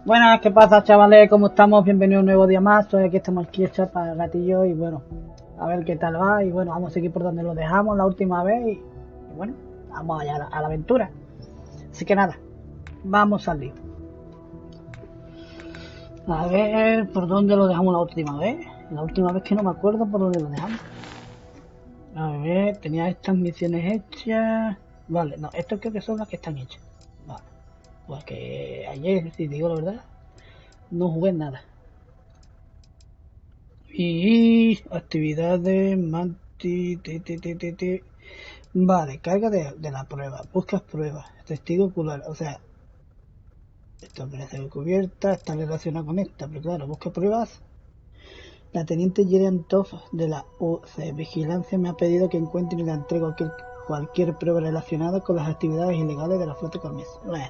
Buenas, ¿qué pasa, chavales? ¿Cómo estamos? Bienvenidos a un nuevo día más. Hoy aquí estamos aquí hechos para el gatillo y bueno, a ver qué tal va. Y bueno, vamos a seguir por donde lo dejamos la última vez y bueno, vamos allá a la aventura. Así que nada, vamos al lío. A ver, ¿por dónde lo dejamos la última vez? La última vez que no me acuerdo por dónde lo dejamos. A ver, tenía estas misiones hechas. Vale, no, estas creo que son las que están hechas. Vale, pues que ayer, si digo la verdad, no jugué nada. Y actividades, manti, Vale, carga de la prueba, buscas pruebas, testigo ocular, o sea, esto parece cubierta, está relacionado con esta, pero claro, busca pruebas. La teniente Gillian Toff de la UC Vigilancia me ha pedido que encuentre y le entregue cualquier prueba relacionada con las actividades ilegales de la flota carmesa. Bueno,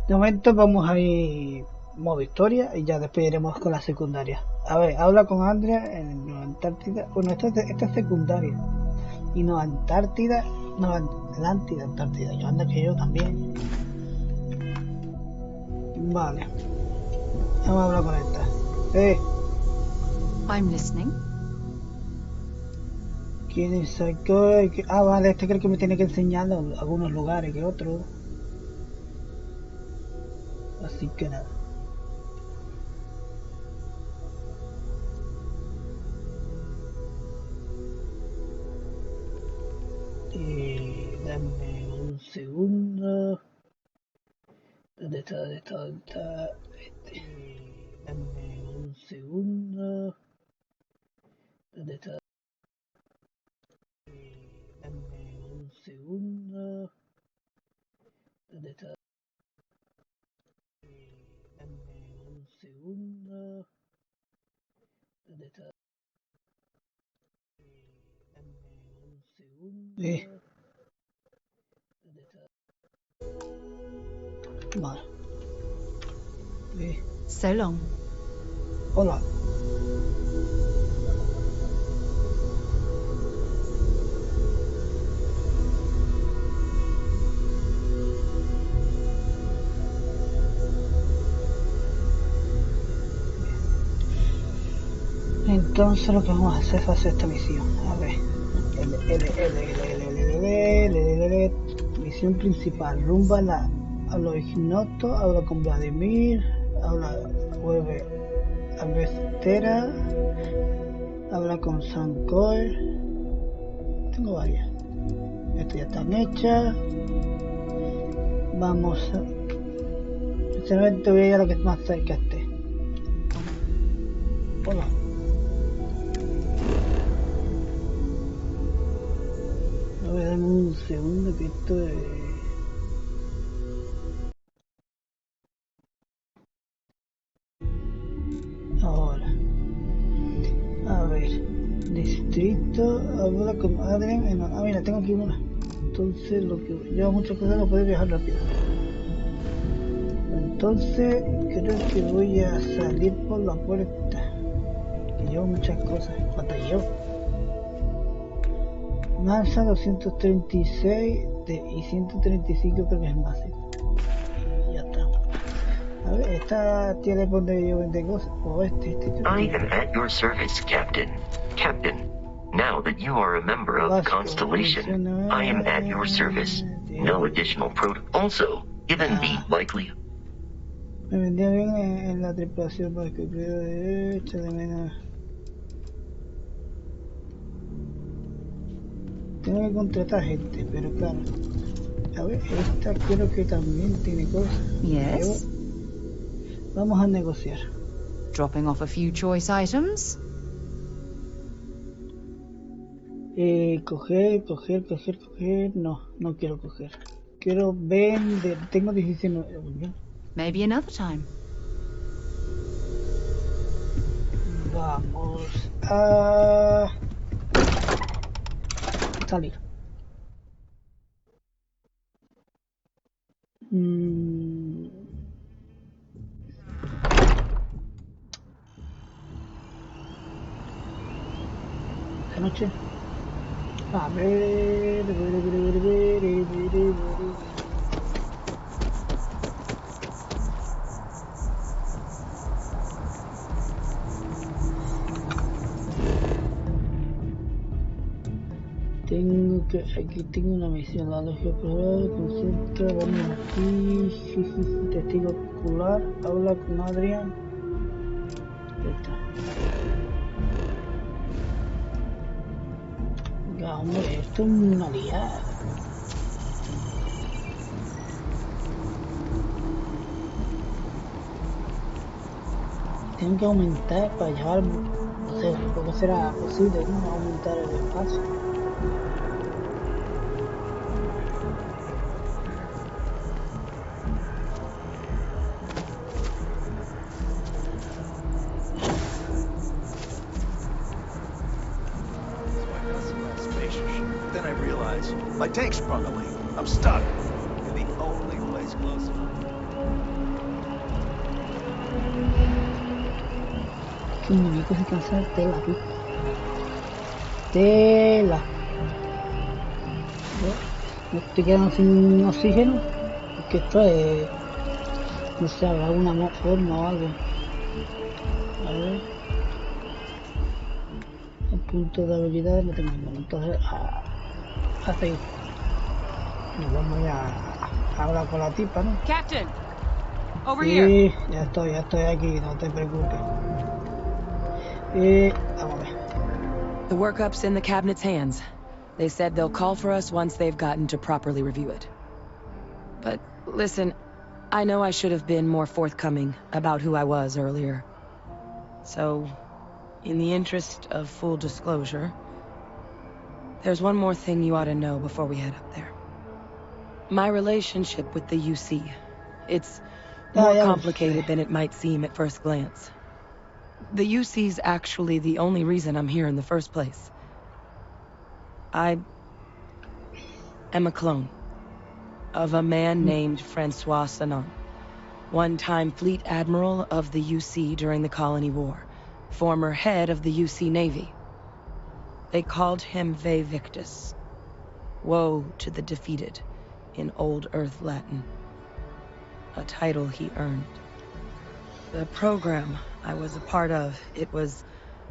de momento vamos a ir modo historia y ya después iremos con la secundaria. A ver, habla con Andrea en la Antártida. Bueno, esta es secundaria. Y no Antártida, no Atlántida, Antártida. Yo anda que yo también. Vale. Vamos a hablar con esta. I'm listening. ¿Quién sacó? Ah, vale, este creo que me tiene que enseñar algunos lugares que otros. Así que nada. Dame un segundo. ¿Dónde está? ¿Dónde está? ¿Dónde está? Dame un segundo. ¿Dónde está? Dame un segundo. ¿Dónde está? Dame un segundo. ¿Dónde está? Dame un segundo. ¿Dónde está? Vale. So long. Hola. Entonces lo que vamos a hacer es hacer esta misión. A ver. Misión principal. Rumba a los ignotos. Habla con Vladimir. Habla jueves a Bethesda. Habla con Sancoy. Tengo varias. Estas ya están hechas. Vamos a... Sinceramente voy a ir a lo que es más cerca esté. Hola. A ver, dame un segundo que esto es... Ahora. A ver. Distrito. Habla con Adrian. Ah, mira, tengo aquí una. Entonces, lo que lleva muchas cosas no puede viajar rápido. Entonces, creo que voy a salir por la puerta. Que llevo muchas cosas. ¿Cuántas llevo? Masa 236 y 135 creo que es más. Y ya está. A ver, esta tiene por donde yo vende cosas. O este. I am at your service, Captain. Captain, now that you are a member of the Constellation, I am at your service. No additional Also, given the likely... Me vendía bien en la tripulación para que creo de hecho de menos. Tengo que contratar gente, pero claro. A ver, esta creo que también tiene cosas. Yes. Vamos a negociar. Dropping off a few choice items. Coger. No, no quiero coger. Quiero vender. Tengo 19. Maybe another time. Vamos a salir. De noche. A ver. Aunque aquí tengo una misión, la lógica explorar, concentra, vamos aquí, testigo ocular, habla con Adrián. Ya está. Venga, hombre, esto es una liada. Tengo que aumentar para llevar, no sé, tampoco será posible, ¿no? Aumentar el espacio. Then I realized my tank sprung a leak. I'm stuck in the only place close enough. Que muñeco se cansa de tela, tú. Tela. Me estoy quedando sin oxígeno. Porque esto es... No sé, habrá alguna forma o algo. A ver. El punto de habilidades lo tengo. Bueno, entonces... a seguir. Nos vamos ya a hablar con la tipa, ¿no? Captain, over here. Sí, ya estoy aquí, no te preocupes. Vamos a ver. The workup's in the cabinet's hands. They said they'll call for us once they've gotten to properly review it. But listen, I know I should have been more forthcoming about who I was earlier. So, in the interest of full disclosure, there's one more thing you ought to know before we head up there. My relationship with the UC, it's more complicated than it might seem at first glance. The UC's actually the only reason I'm here in the first place. I am a clone of a man named Francois Sanon, one-time fleet admiral of the UC during the Colony War, former head of the UC Navy. They called him Ve Victus, woe to the defeated, in Old Earth Latin, a title he earned. The program I was a part of, it was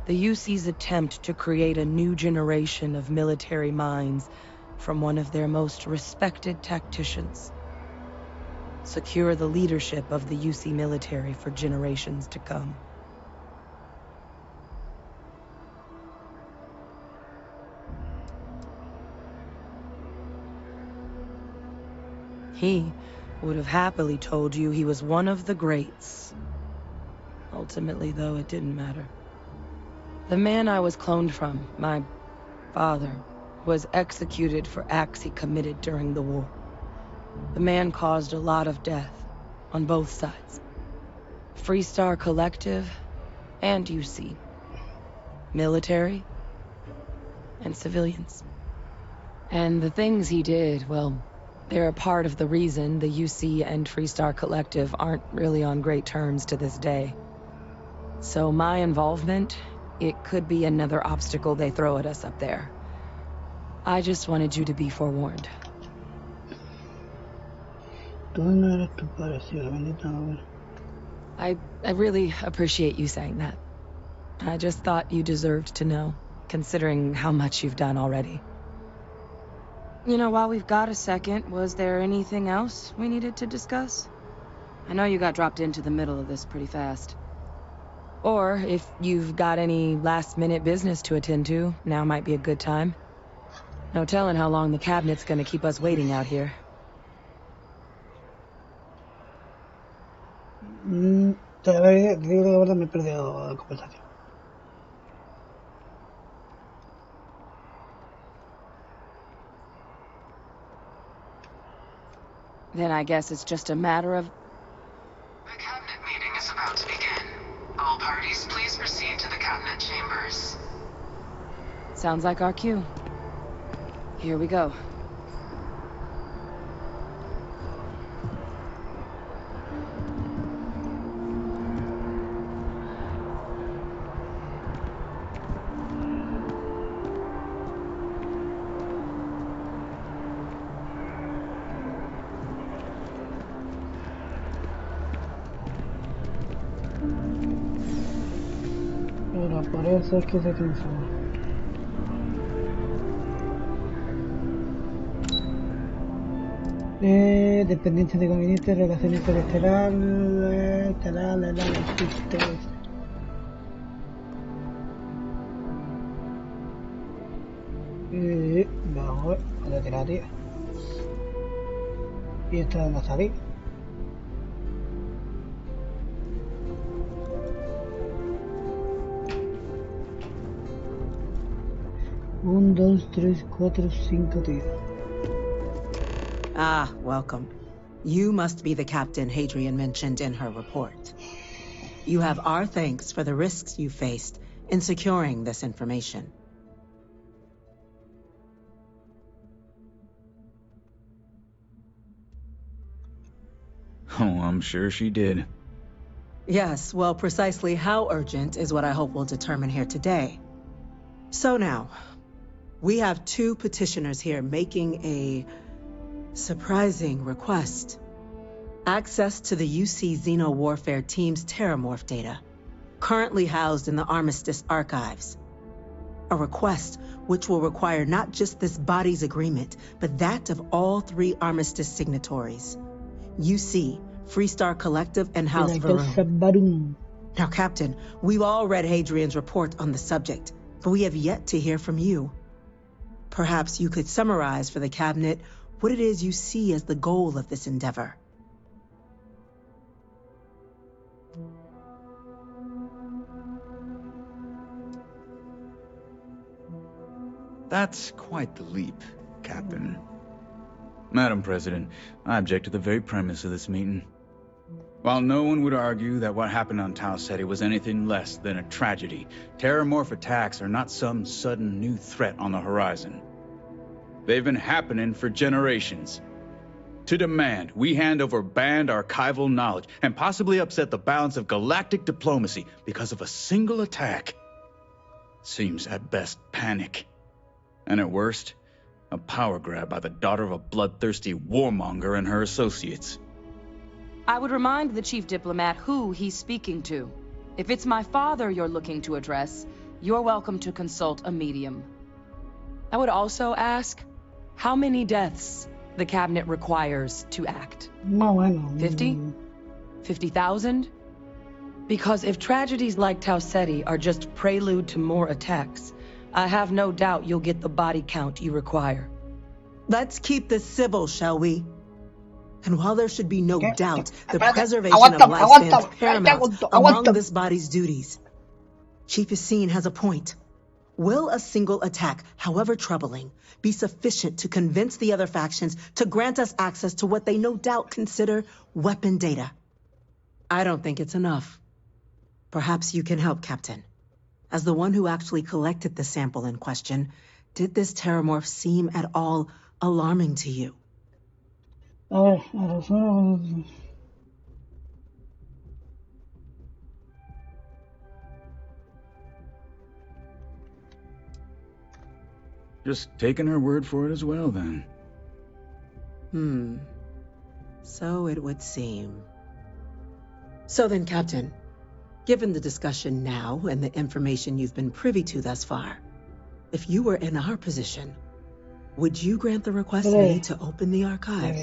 the UC's attempt to create a new generation of military minds from one of their most respected tacticians. Secure the leadership of the UC military for generations to come. He would have happily told you he was one of the greats. Ultimately, though, it didn't matter. The man I was cloned from, my father, was executed for acts he committed during the war. The man caused a lot of death, on both sides. Freestar Collective, and UC. Military, and civilians. And the things he did, well, they're a part of the reason the UC and Freestar Collective aren't really on great terms to this day. So my involvement, it could be another obstacle they throw at us up there. I just wanted you to be forewarned. I really appreciate you saying that. I just thought you deserved to know, considering how much you've done already. You know, while we've got a second, was there anything else we needed to discuss? I know you got dropped into the middle of this pretty fast. Or, if you've got any last-minute business to attend to, now might be a good time. No telling how long the cabinet's gonna keep us waiting out here. Te digo la verdad, me he perdido la conversación. Then I guess it's just a matter of... The cabinet meeting is about to begin. All parties, please proceed to the cabinet chambers. Sounds like our cue. Here we go. Pero por eso es que se cansó. Dependencia de conveniencia, relaciones interestelares, vamos a la terapia. Y esta no salir. Un, dos, tres, cuatro, cinco, tío. Ah, welcome. You must be the captain Hadrian mentioned in her report. You have our thanks for the risks you faced in securing this information. Oh, I'm sure she did. Yes, well, precisely how urgent is what I hope we'll determine here today. So now, we have two petitioners here making a surprising request. Access to the UC Xeno Warfare Team's Terramorph data, currently housed in the Armistice archives. A request which will require not just this body's agreement, but that of all three Armistice signatories. UC, Freestar Collective, and House Varun. Now, Captain, we've all read Hadrian's report on the subject, but we have yet to hear from you. Perhaps you could summarize for the Cabinet what it is you see as the goal of this endeavor. That's quite the leap, Captain. Madam President, I object to the very premise of this meeting. While no one would argue that what happened on Tau Ceti was anything less than a tragedy, Terramorph attacks are not some sudden new threat on the horizon. They've been happening for generations. To demand we hand over banned archival knowledge and possibly upset the balance of galactic diplomacy because of a single attack seems at best panic. And at worst, a power grab by the daughter of a bloodthirsty warmonger and her associates. I would remind the chief diplomat who he's speaking to. If it's my father you're looking to address, you're welcome to consult a medium. I would also ask, how many deaths the Cabinet requires to act? 50? 50,000? Because if tragedies like Tau Ceti are just prelude to more attacks, I have no doubt you'll get the body count you require. Let's keep this civil, shall we? And while there should be no doubt, the preservation of life stands paramount among this body's duties. Chief Yassine has a point. Will a single attack, however troubling, be sufficient to convince the other factions to grant us access to what they no doubt consider weapon data? I don't think it's enough. Perhaps you can help, Captain. As the one who actually collected the sample in question, did this Terramorph seem at all alarming to you? Just taking her word for it as well, then. So it would seem. So then, Captain, given the discussion now and the information you've been privy to thus far, if you were in our position, would you grant the request made to open the archives?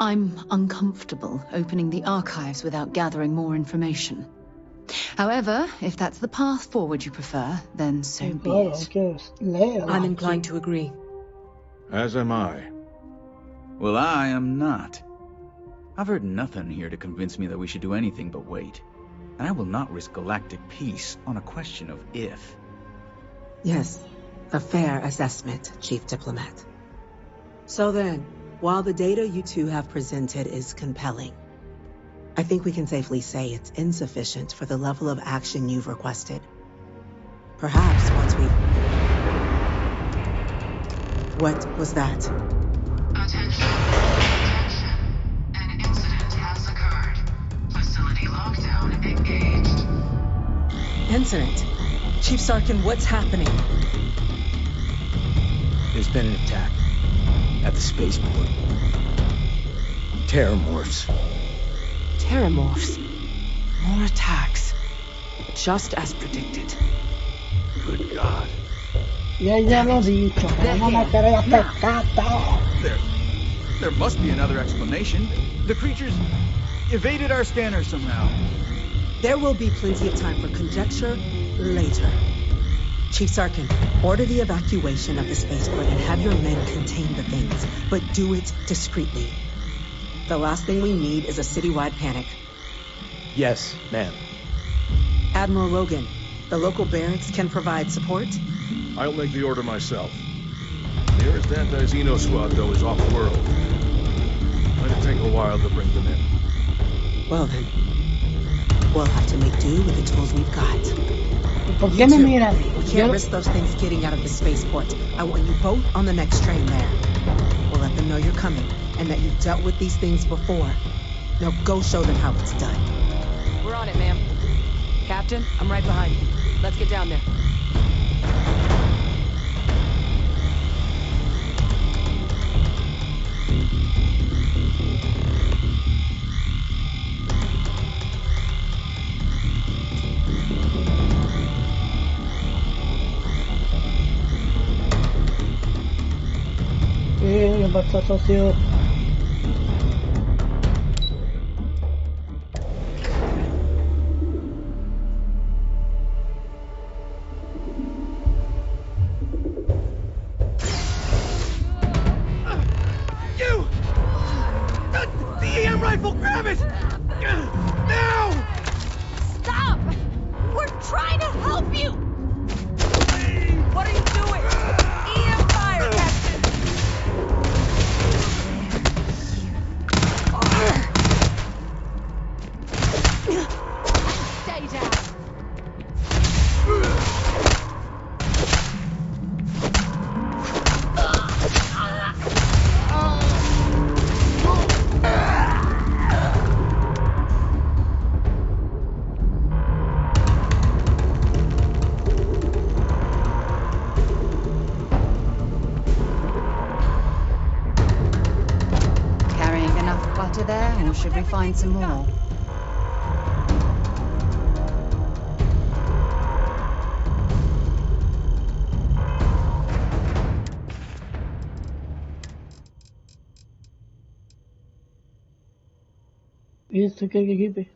I'm uncomfortable opening the archives without gathering more information. However, if that's the path forward you prefer, then so be it. I'm inclined to agree. As am I. Well, I am not. I've heard nothing here to convince me that we should do anything but wait. And I will not risk galactic peace on a question of if. Yes, a fair assessment, Chief Diplomat. So then, while the data you two have presented is compelling, I think we can safely say it's insufficient for the level of action you've requested. Perhaps once we... What was that? Attention. Attention. An incident has occurred. Facility lockdown engaged. Incident? Chief Sarkin, what's happening? There's been an attack at the spaceport. Terramorphs. Terramorphs. More attacks. Just as predicted. Good God. Ya lo he dicho, vamos a matar a esta cata. There must be another explanation. The creatures evaded our scanner somehow. There will be plenty of time for conjecture later. Chief Sarkin, order the evacuation of the spaceport and have your men contain the things, but do it discreetly. The last thing we need is a citywide panic. Yes, ma'am. Admiral Logan, the local barracks can provide support? I'll make the order myself. The nearest anti-Xeno squad, though, is off-world. Might take a while to bring them in. Well then, we'll have to make do with the tools we've got. ¿Por qué me miran? We can't risk those things getting out of the spaceport. I want you both on the next train there. We'll let them know you're coming, and that you've dealt with these things before. Now go show them how it's done. We're on it, ma'am. Captain, I'm right behind you. Let's get down there. ¿Qué pasa, socio? Rifle, grab it! Now! Stop! We're trying to help you! What are you doing? EM fire, Captain! Stay down. There, or should we find some more? ¿Y esto qué equipe?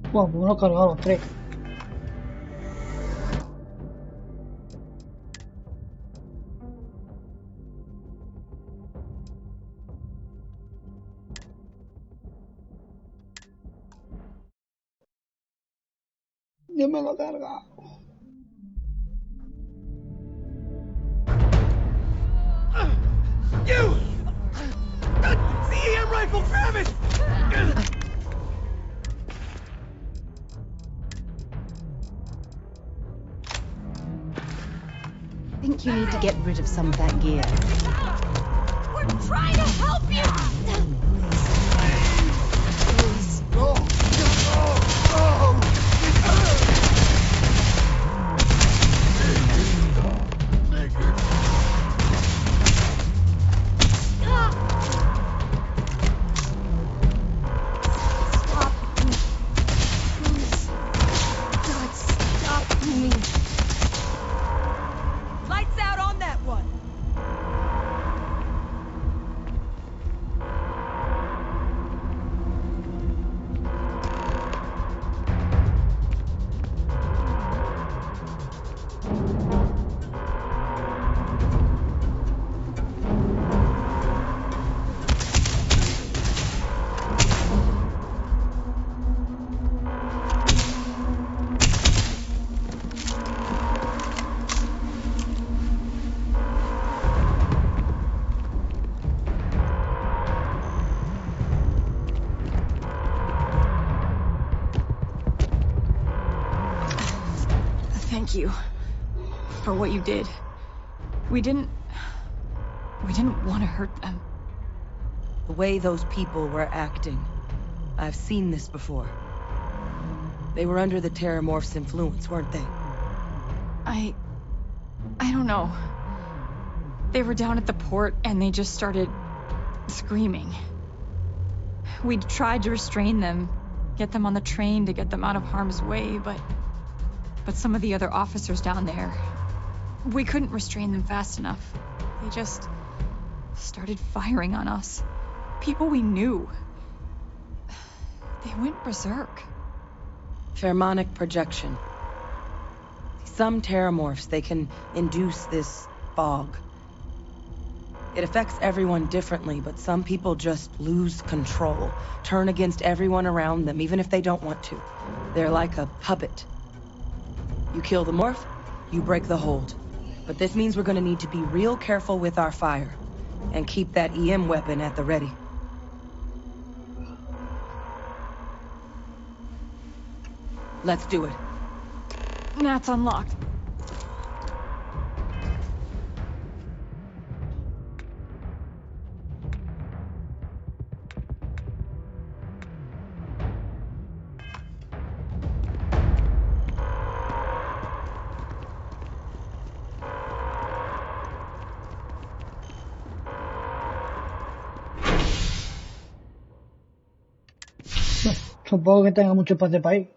Bueno, pues uno cargado los tres. Yo me lo he cargado. You! CEM rifle, grab it! I think you need to get rid of some of that gear. We're trying to help you! Please. Oh. Oh. Thank you for what you did. We didn't want to hurt them. The way those people were acting, I've seen this before. They were under the Terramorph's influence, weren't they? I don't know. They were down at the port and they just started screaming. We'd tried to restrain them, get them on the train to get them out of harm's way, but some of the other officers down there, we couldn't restrain them fast enough. They just started firing on us. People we knew. They went berserk. Pheromonic projection. Some Terramorphs, they can induce this fog. It affects everyone differently, but some people just lose control, turn against everyone around them, even if they don't want to. They're like a puppet. You kill the morph, you break the hold. But this means we're gonna need to be real careful with our fire, and keep that EM weapon at the ready. Let's do it. That's unlocked. Supongo que tenga mucho espacio para ir.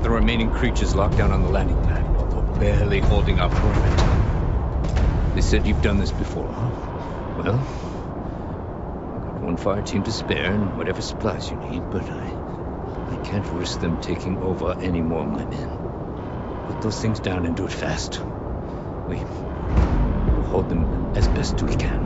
The remaining creatures locked down on the landing pad, although barely holding our perimeter. They said you've done this before, huh? Well, I've got one fire team to spare and whatever supplies you need, but I can't risk them taking over any more of my men. Put those things down and do it fast. We'll hold them as best we can.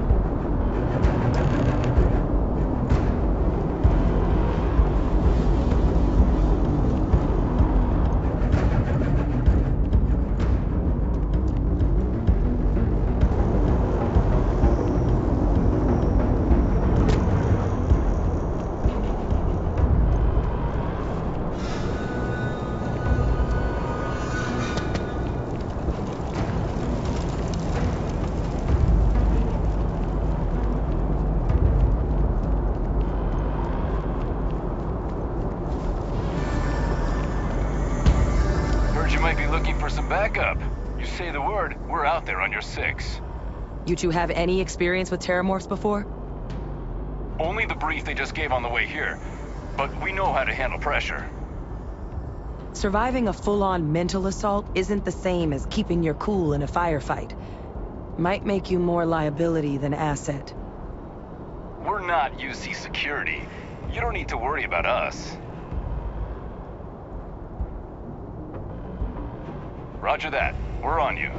You two have any experience with terramorphs before? Only the brief they just gave on the way here, but we know how to handle pressure. Surviving a full-on mental assault isn't the same as keeping your cool in a firefight. Might make you more liability than asset. We're not UC security. You don't need to worry about us. Roger that. We're on you.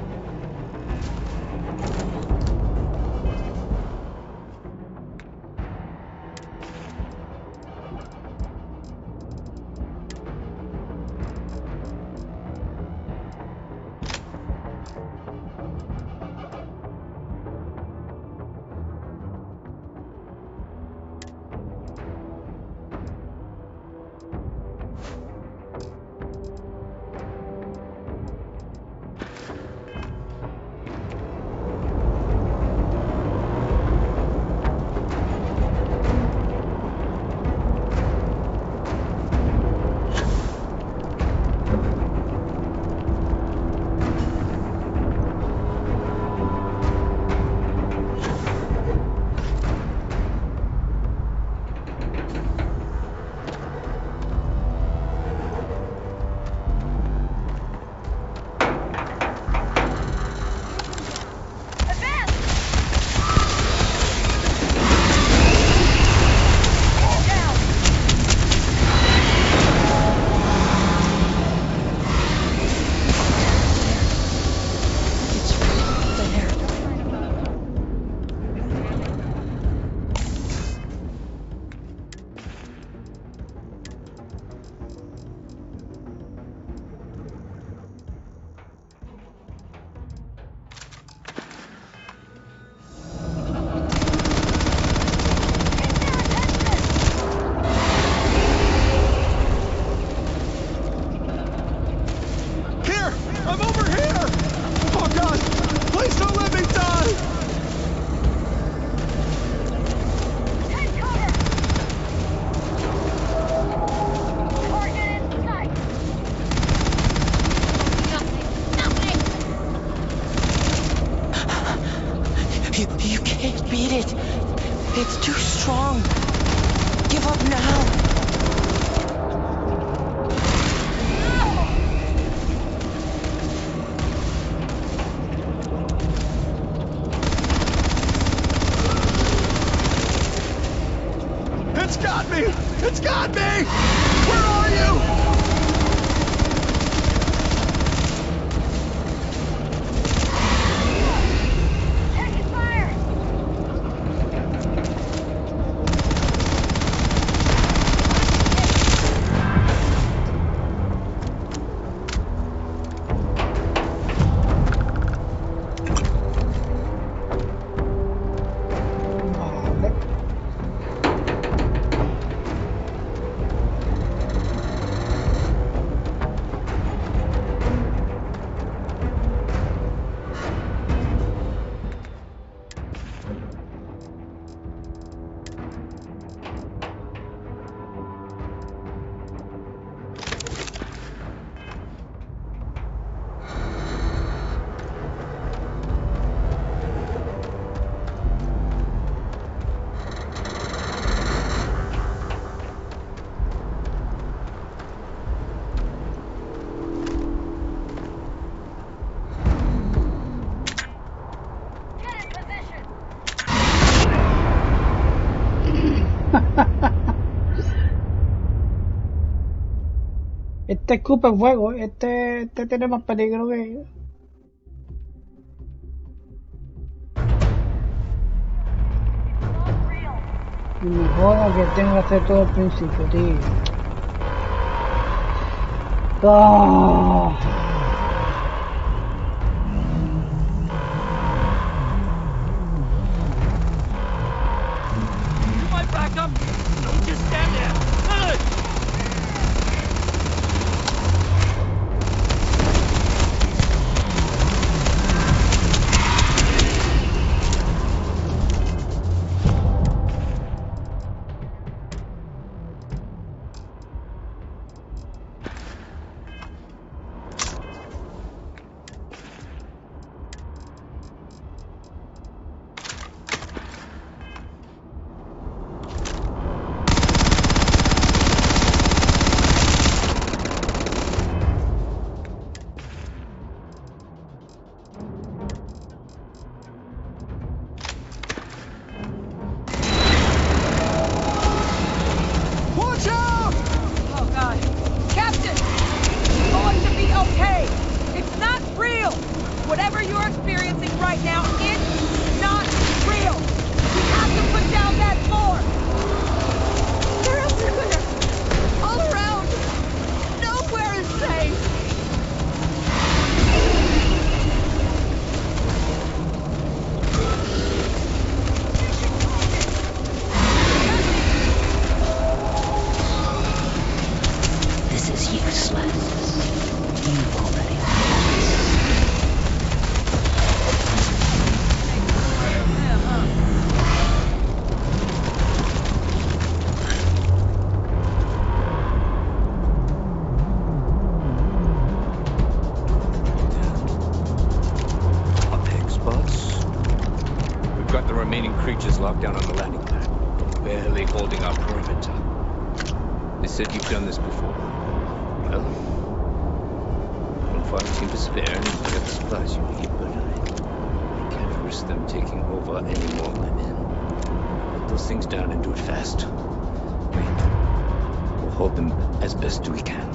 Este escupe fuego, este tiene más peligro que... Y me joda que tengo que hacer todo al principio, tío. ¡Ah! Locked down on the landing pad, barely holding our perimeter. They said you've done this before. Well, far seem to spare and you get the supplies you need, but I can't risk them taking over any more of my men. Put those things down and do it fast. We'll hold them as best we can.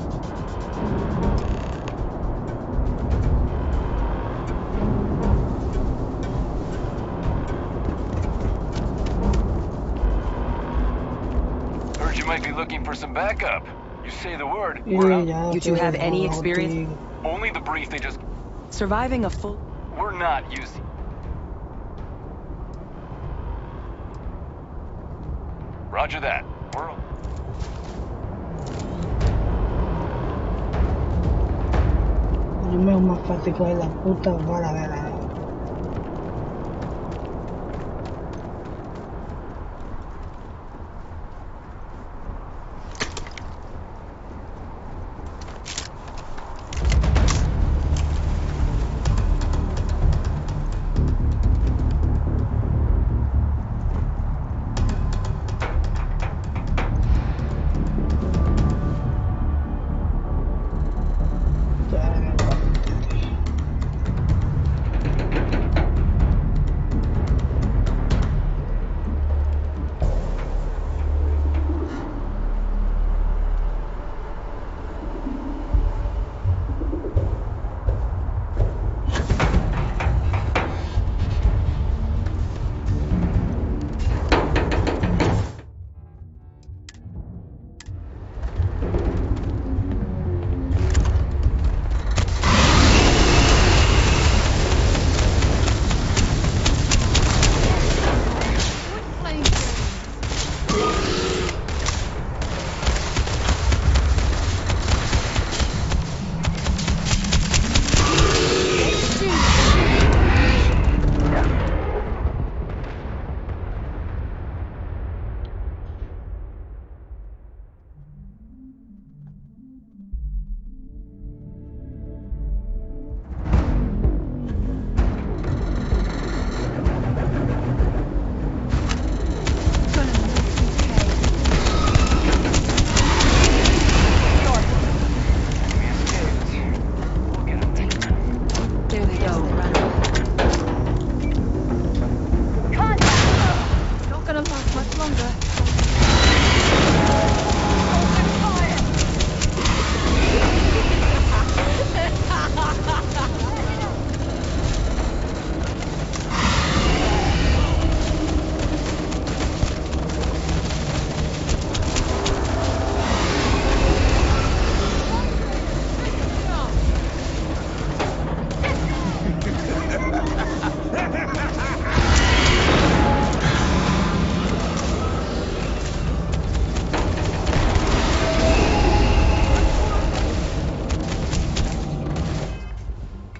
Looking for some backup. You say the word. You two have any experience? Only the brief they just... Surviving a full... We're not using... Roger that. We're... No es más fácil coger la puta bola de la...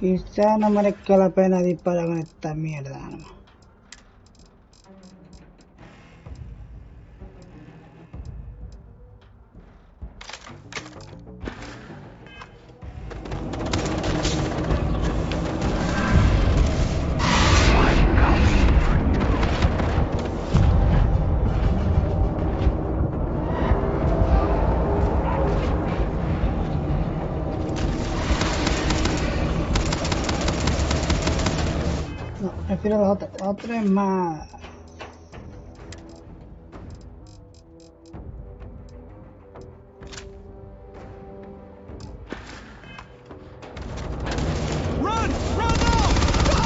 Quizá no merezca la pena disparar con esta mierda, ¿no? Prefiero la otra es más... Run! Run now! Go!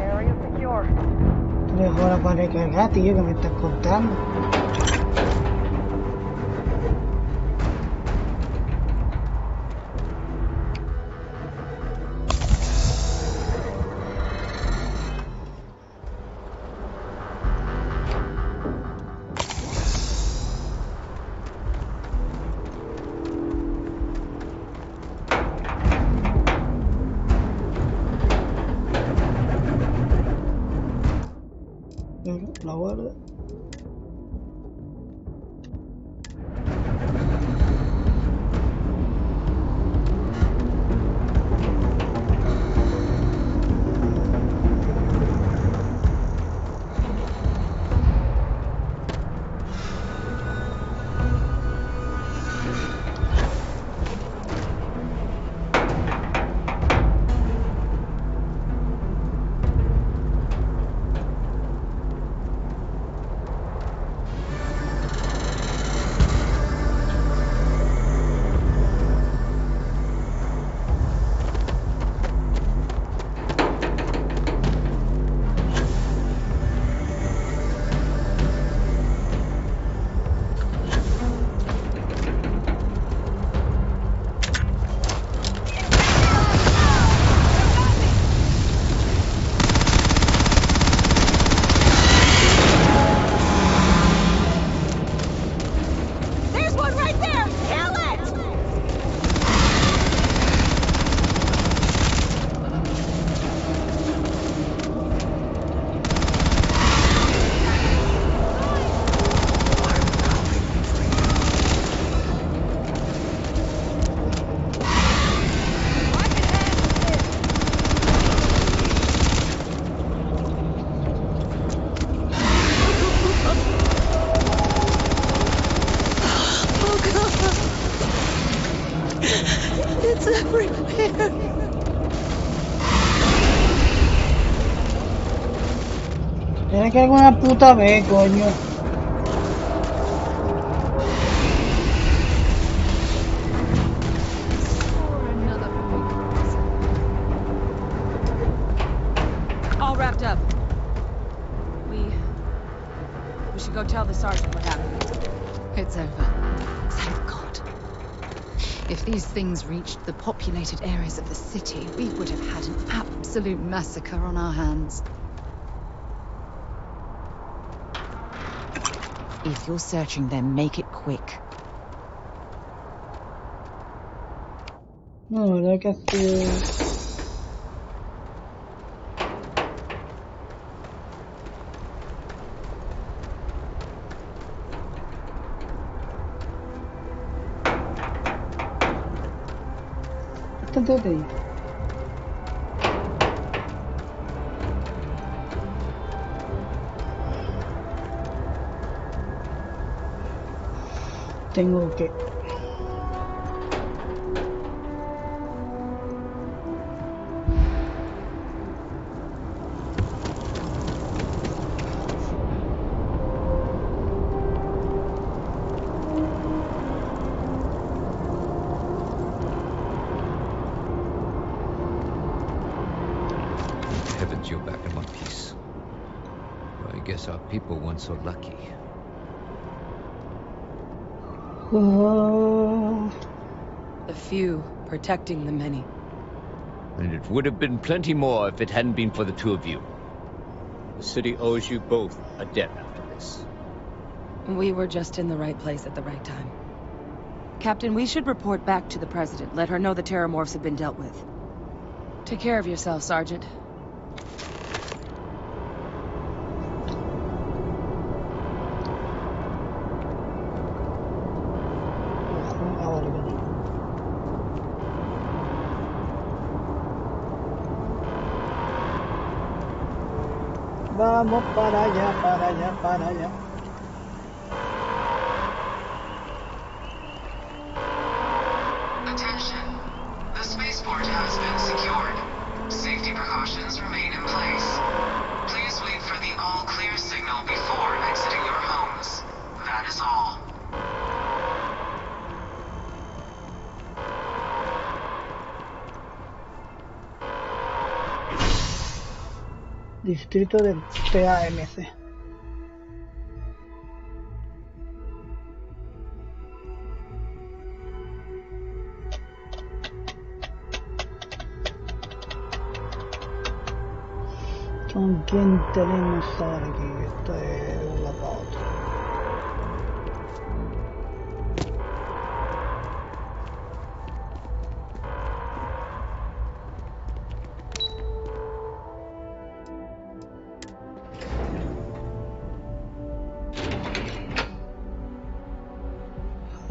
Area secure. 3 horas para recargar, tío, que me estás contando. La guarda. It's everywhere. Tiene que alguna puta vez, coño. All wrapped up. We should go tell the sergeant what happened. It's over. Thank God. If these things reached the populated areas of the city, we would have had an absolute massacre on our hands. If you're searching them, make it quick. No, la verdad que hace... Bastante detenido. Tengo que... Heavens, you're back in one piece. Well, I guess our people weren't so lucky. The few protecting the many. And it would have been plenty more if it hadn't been for the two of you. The city owes you both a debt after this. We were just in the right place at the right time. Captain, we should report back to the President. Let her know the Terramorphs have been dealt with. Take care of yourself, Sergeant. Vamos para allá, para allá, para allá. Attention. The spaceport has been secured. Safety precautions remain in place. Please wait for the all-clear signal before exiting your homes. That is all. Distrito del PAMC. ¿Con quién tenemos ahora aquí? Esto es una para otra.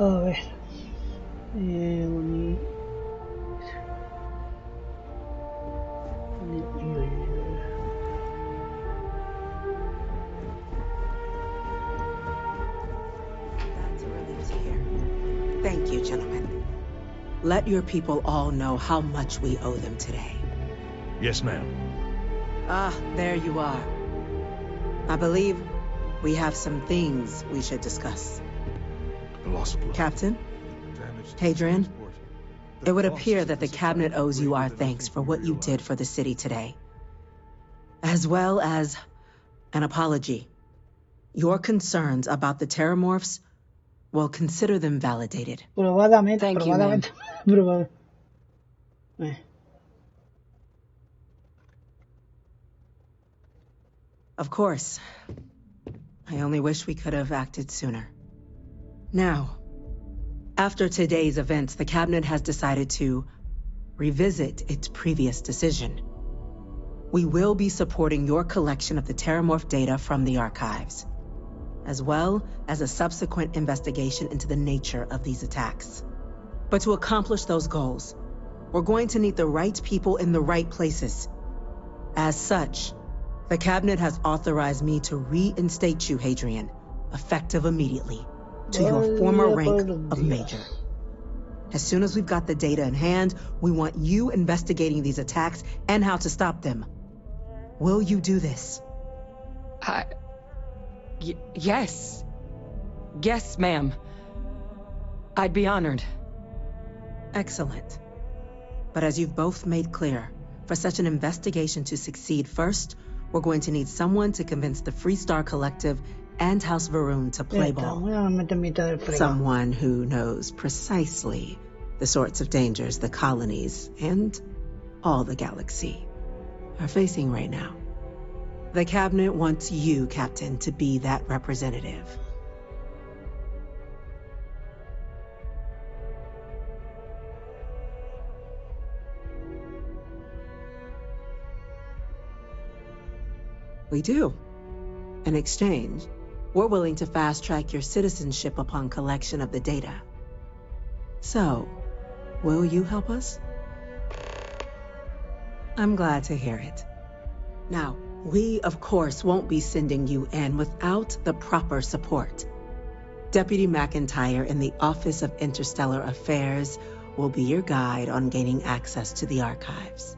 A ver, That's a relief to hear. Thank you, gentlemen. Let your people all know how much we owe them today. Yes, ma'am. Ah, there you are. I believe we have some things we should discuss. The loss of blood. Captain, Hadrian, it would appear that the Cabinet owes you our thanks for what you did for the city today. As well as an apology. Your concerns about the Terramorphs, well, consider them validated. Probadamente, Thank you, probadamente, Of course. I only wish we could have acted sooner. Now, after today's events, the Cabinet has decided to revisit its previous decision. We will be supporting your collection of the Terramorph data from the archives, as well as a subsequent investigation into the nature of these attacks. But to accomplish those goals, we're going to need the right people in the right places. As such, the Cabinet has authorized me to reinstate you, Hadrian, effective immediately, to your former rank of Major. As soon as we've got the data in hand, we want you investigating these attacks and how to stop them. Will you do this? Yes. Yes, ma'am. I'd be honored. Excellent. But as you've both made clear, for such an investigation to succeed first, we're going to need someone to convince the Freestar Collective and House Varun to play ball. Someone who knows precisely the sorts of dangers the colonies and all the galaxy are facing right now. The Cabinet wants you, Captain, to be that representative. We do. In exchange, we're willing to fast-track your citizenship upon collection of the data. So, will you help us? I'm glad to hear it. Now, we, of course, won't be sending you in without the proper support. Deputy McIntyre in the Office of Interstellar Affairs will be your guide on gaining access to the archives.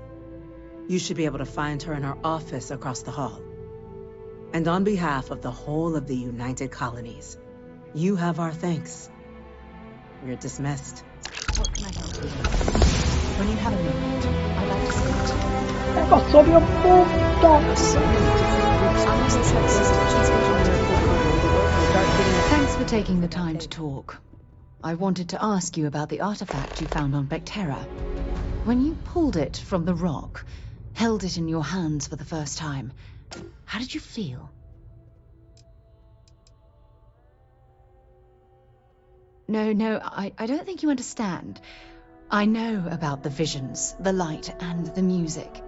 You should be able to find her in her office across the hall. And on behalf of the whole of the United Colonies, you have our thanks. You're dismissed. What can I help you with? When you have a moment, I'd like to see it. Thanks for taking the time to talk. I wanted to ask you about the artifact you found on Bethesda. When you pulled it from the rock, held it in your hands for the first time, how did you feel? I don't think you understand. I know about the visions, the light, and the music.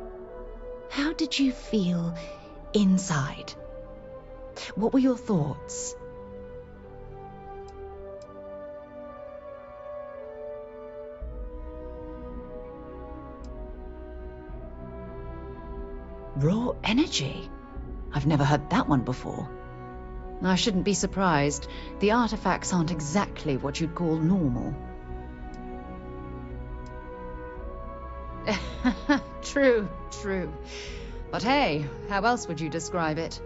How did you feel inside? What were your thoughts? Raw energy? I've never heard that one before. I shouldn't be surprised. The artifacts aren't exactly what you'd call normal. True. But hey, how else would you describe it?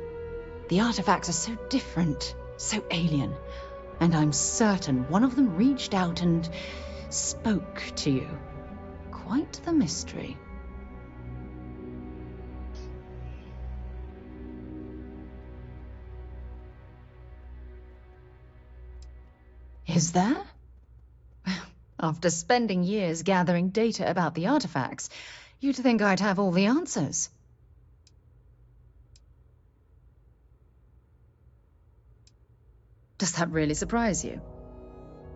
The artifacts are so different, so alien, and I'm certain one of them reached out and spoke to you. Quite the mystery. Is there? After spending years gathering data about the artifacts, you'd think I'd have all the answers. Does that really surprise you?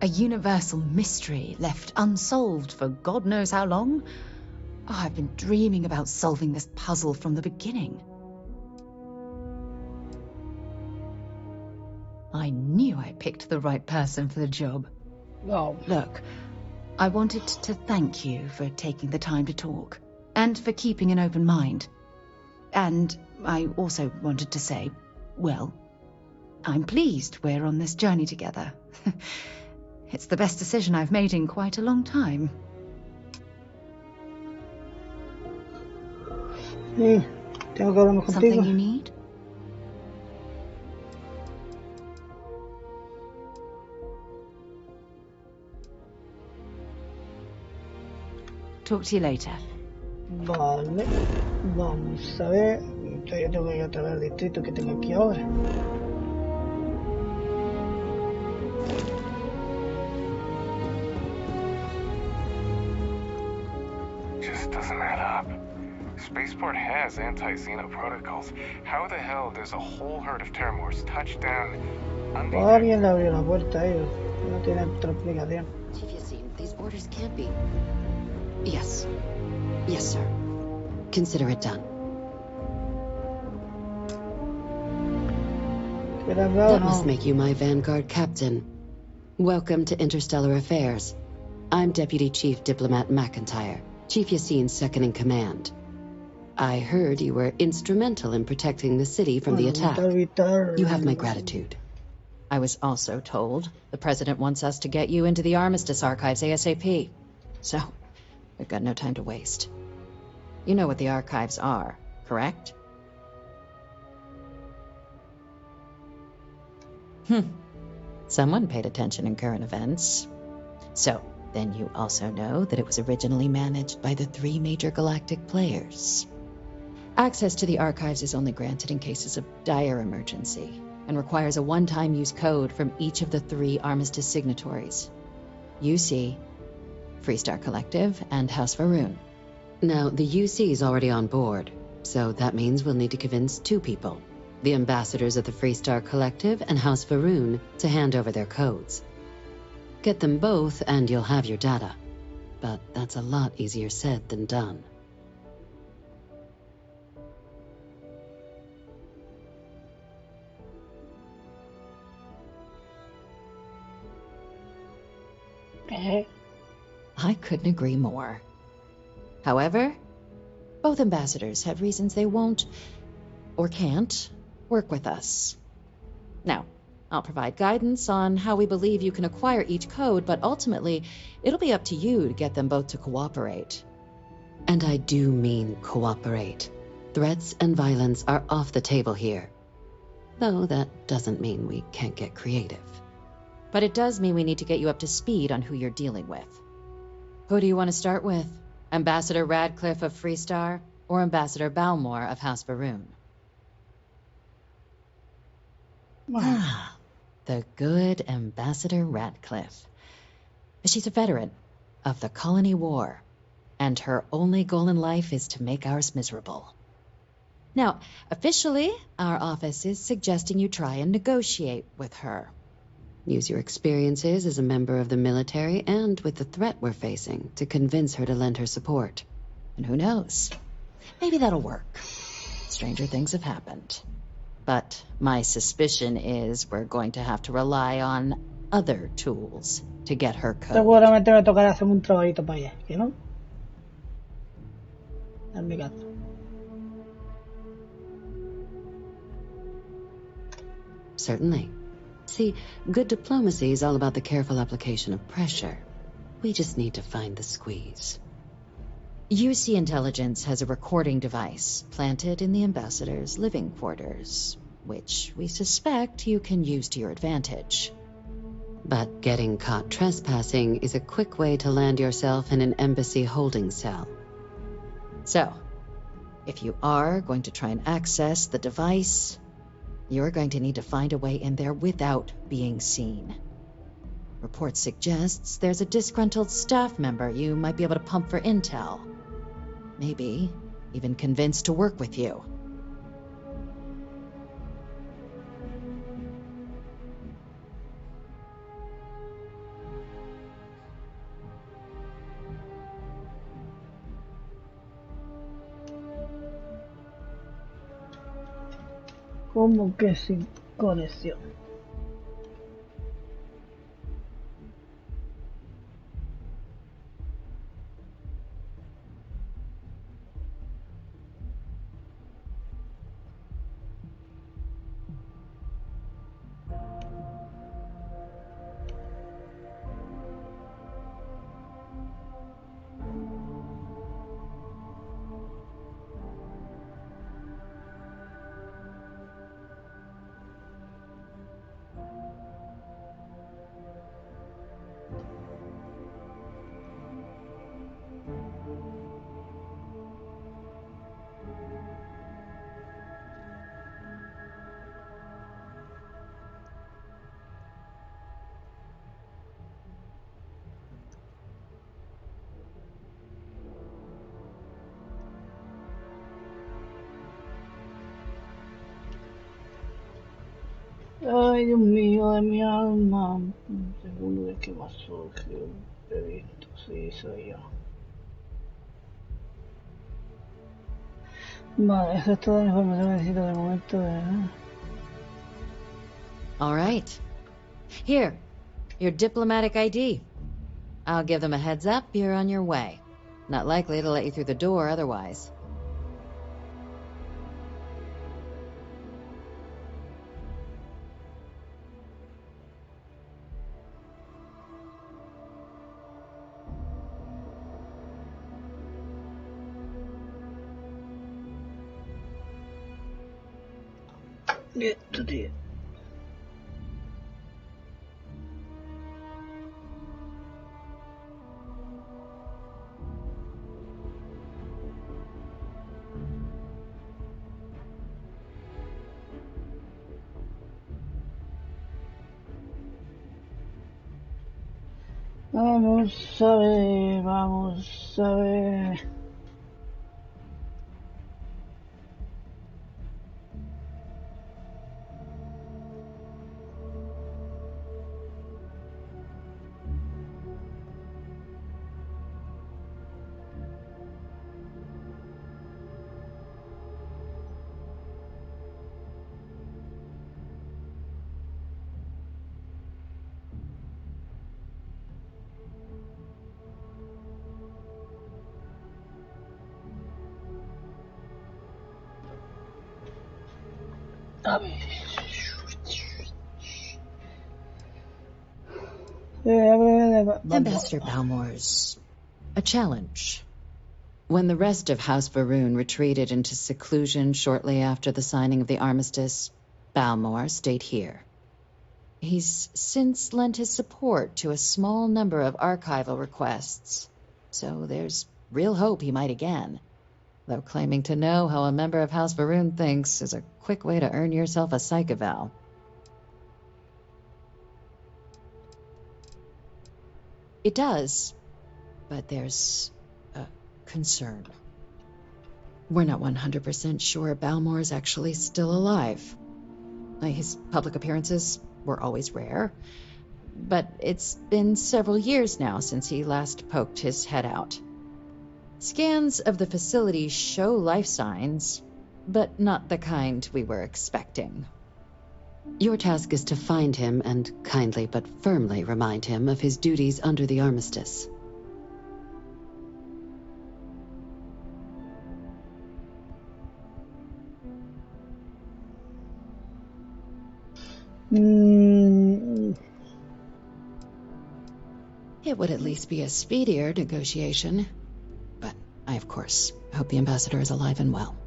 A universal mystery left unsolved for God knows how long? Oh, I've been dreaming about solving this puzzle from the beginning. I knew I picked the right person for the job. No. Look, I wanted to thank you for taking the time to talk, and for keeping an open mind. And I also wanted to say, well, I'm pleased we're on this journey together. It's the best decision I've made in quite a long time. Sí, tengo que hablar más contigo. Something you need? Talk to you later. Vale, vamos a ver. Yo tengo que ir otra vez al distrito que tengo aquí ahora. Just doesn't add up. Spaceport has anti-Xeno protocols. How the hell does a whole herd of Terramors touch down Alguien le abrió la puerta a ellos. No tiene otra explicación. These orders can't be. Yes. Yes, sir. Consider it done. That must make you my Vanguard captain. Welcome to Interstellar Affairs. I'm Deputy Chief Diplomat McIntyre, Chief Yassine's second-in-command. I heard you were instrumental in protecting the city from the attack. You have my gratitude. I was also told the President wants us to get you into the Armistice archives ASAP. So, we've got no time to waste. You know what the archives are, correct? Someone paid attention in current events. So, then you also know that it was originally managed by the 3 major galactic players. Access to the archives is only granted in cases of dire emergency, and requires a one-time use code from each of the 3 Armistice signatories. UC, Freestar Collective, and House Varun. Now, the UC is already on board, so that means we'll need to convince 2 people. The ambassadors of the Freestar Collective and House Varun to hand over their codes. Get them both and you'll have your data. But that's a lot easier said than done. I couldn't agree more. However, both ambassadors have reasons they won't, or can't, work with us. Now, I'll provide guidance on how we believe you can acquire each code, but ultimately, it'll be up to you to get them both to cooperate. And I do mean cooperate. Threats and violence are off the table here. Though that doesn't mean we can't get creative. But it does mean we need to get you up to speed on who you're dealing with. Who do you want to start with? Ambassador Radcliffe of Freestar, or Ambassador Balmore of House Varun? Ah, the good Ambassador Radcliffe. She's a veteran of the Colony War, and her only goal in life is to make ours miserable. Now, officially, our office is suggesting you try and negotiate with her. Use your experiences as a member of the military and with the threat we're facing to convince her to lend her support. And who knows? Maybe that'll work. Stranger things have happened. But my suspicion is we're going to have to rely on other tools to get her code. Seguramente me tocará hacer un trabajito para allá, ¿que no? Hazme caso. Certainly. See, good diplomacy is all about the careful application of pressure. We just need to find the squeeze. UC Intelligence has a recording device planted in the ambassador's living quarters, which we suspect you can use to your advantage. But getting caught trespassing is a quick way to land yourself in an embassy holding cell. So, if you are going to try and access the device, you're going to need to find a way in there without being seen. Report suggests there's a disgruntled staff member you might be able to pump for intel. Maybe even convince to work with you. ¿Cómo que sin conexión? Ay, Dios mío, de mi alma. Seguro de qué pasó, que he visto, sí, soy yo. Vale, eso es toda la información que necesito de momento, ¿verdad? All right. Here, your diplomatic ID. I'll give them a heads up you're on your way. Not likely to let you through the door otherwise. Esto, tío. Vamos a ver, vamos a ver. A ver. Ambassador Balmore's a challenge. When the rest of House Varun retreated into seclusion shortly after the signing of the armistice, Balmore stayed here. He's since lent his support to a small number of archival requests, so there's real hope he might again. Though claiming to know how a member of House Varun thinks is a quick way to earn yourself a psych eval. It does, but there's a concern. We're not 100% sure Balmore is actually still alive. His public appearances were always rare, but it's been several years now since he last poked his head out. Scans of the facility show life signs, but not the kind we were expecting. Your task is to find him and kindly but firmly remind him of his duties under the armistice. It would at least be a speedier negotiation, but I, of course, hope the ambassador is alive and well.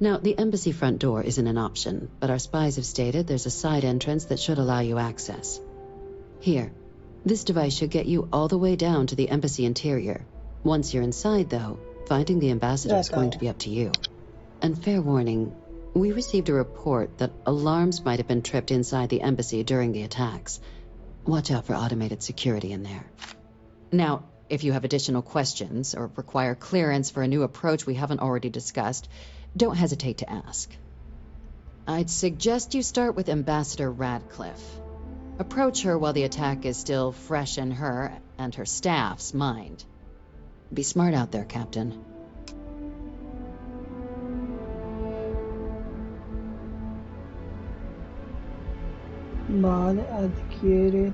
Now, the embassy front door isn't an option, but our spies have stated there's a side entrance that should allow you access. Here, this device should get you all the way down to the embassy interior. Once you're inside, though, finding the ambassador is going to be up to you. And fair warning, we received a report that alarms might have been tripped inside the embassy during the attacks. Watch out for automated security in there. Now, if you have additional questions or require clearance for a new approach we haven't already discussed, don't hesitate to ask. I'd suggest you start with Ambassador Radcliffe. Approach her while the attack is still fresh in her and her staff's mind. Be smart out there, Captain. Vale, adquiere.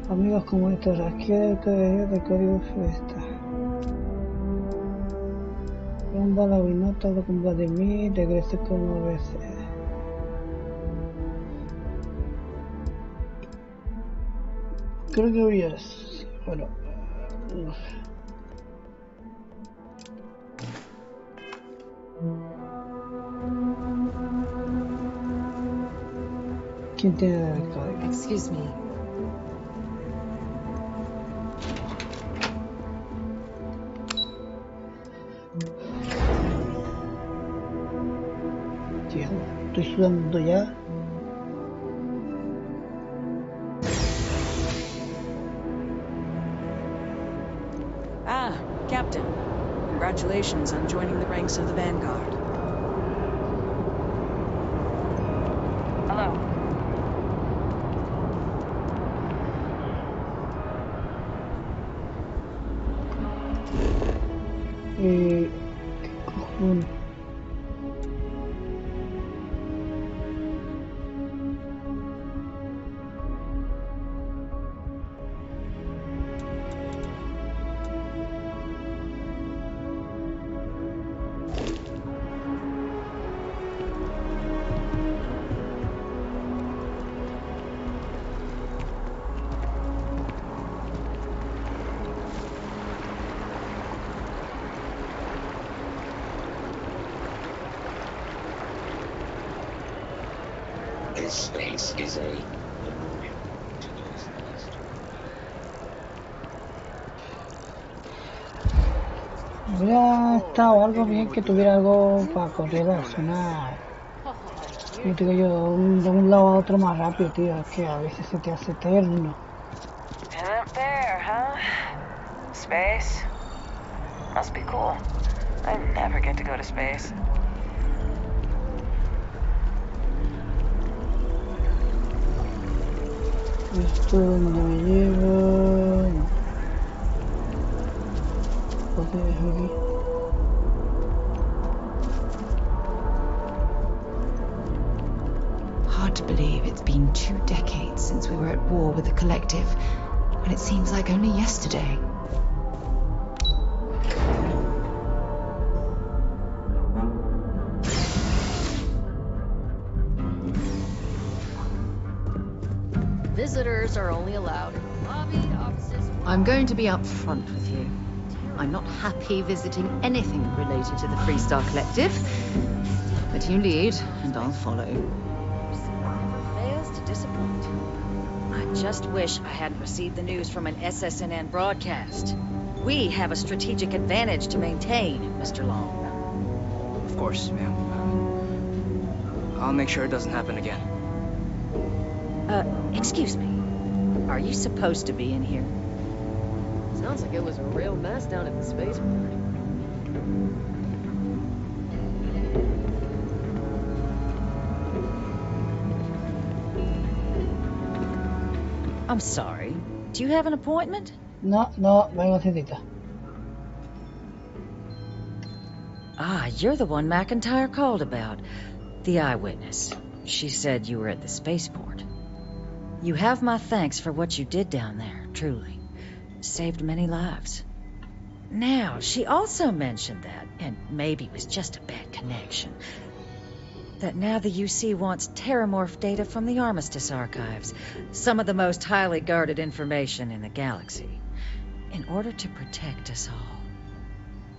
Amigos como estos, adquiere de código fiesta. Rumba la vinota de comba de mí, regrese como veces. Creo que voy a... Bueno... ¿Quién tiene el código? Excuse me. Tío, estoy sudando ya. Ah, Captain. Congratulations on joining the ranks of the Vanguard. Hello. ¿Qué cojones? This space is a... Hubiera estado algo bien que tuviera algo para correr a sonar. Yo digo yo, de un lado a otro más rápido, tío. Es que a veces se te hace eterno. And up there, huh? Space? Must be cool. I never get to go to space. Esto donde me lleva. ¿Por qué dejo aquí? Hard to believe it's been 2 decades since we were at war with the Collective, when it seems like only yesterday. Visitors are only allowed in the lobby, offices... I'm going to be upfront with you. I'm not happy visiting anything related to the Freestar Collective. But you lead, and I'll follow. Fails to disappoint. I just wish I hadn't received the news from an SSNN broadcast. We have a strategic advantage to maintain, Mr. Long. Of course, ma'am. I'll make sure it doesn't happen again. Excuse me. Are you supposed to be in here? Sounds like it was a real mess down at the spaceport. I'm sorry. Do you have an appointment? No, vengo sin cita. Ah, you're the one McIntyre called about. The eyewitness. She said you were at the spaceport. You have my thanks for what you did down there, truly. Saved many lives. Now, she also mentioned that, and maybe it was just a bad connection, that now the UC wants terramorph data from the Armistice archives, some of the most highly guarded information in the galaxy, in order to protect us all.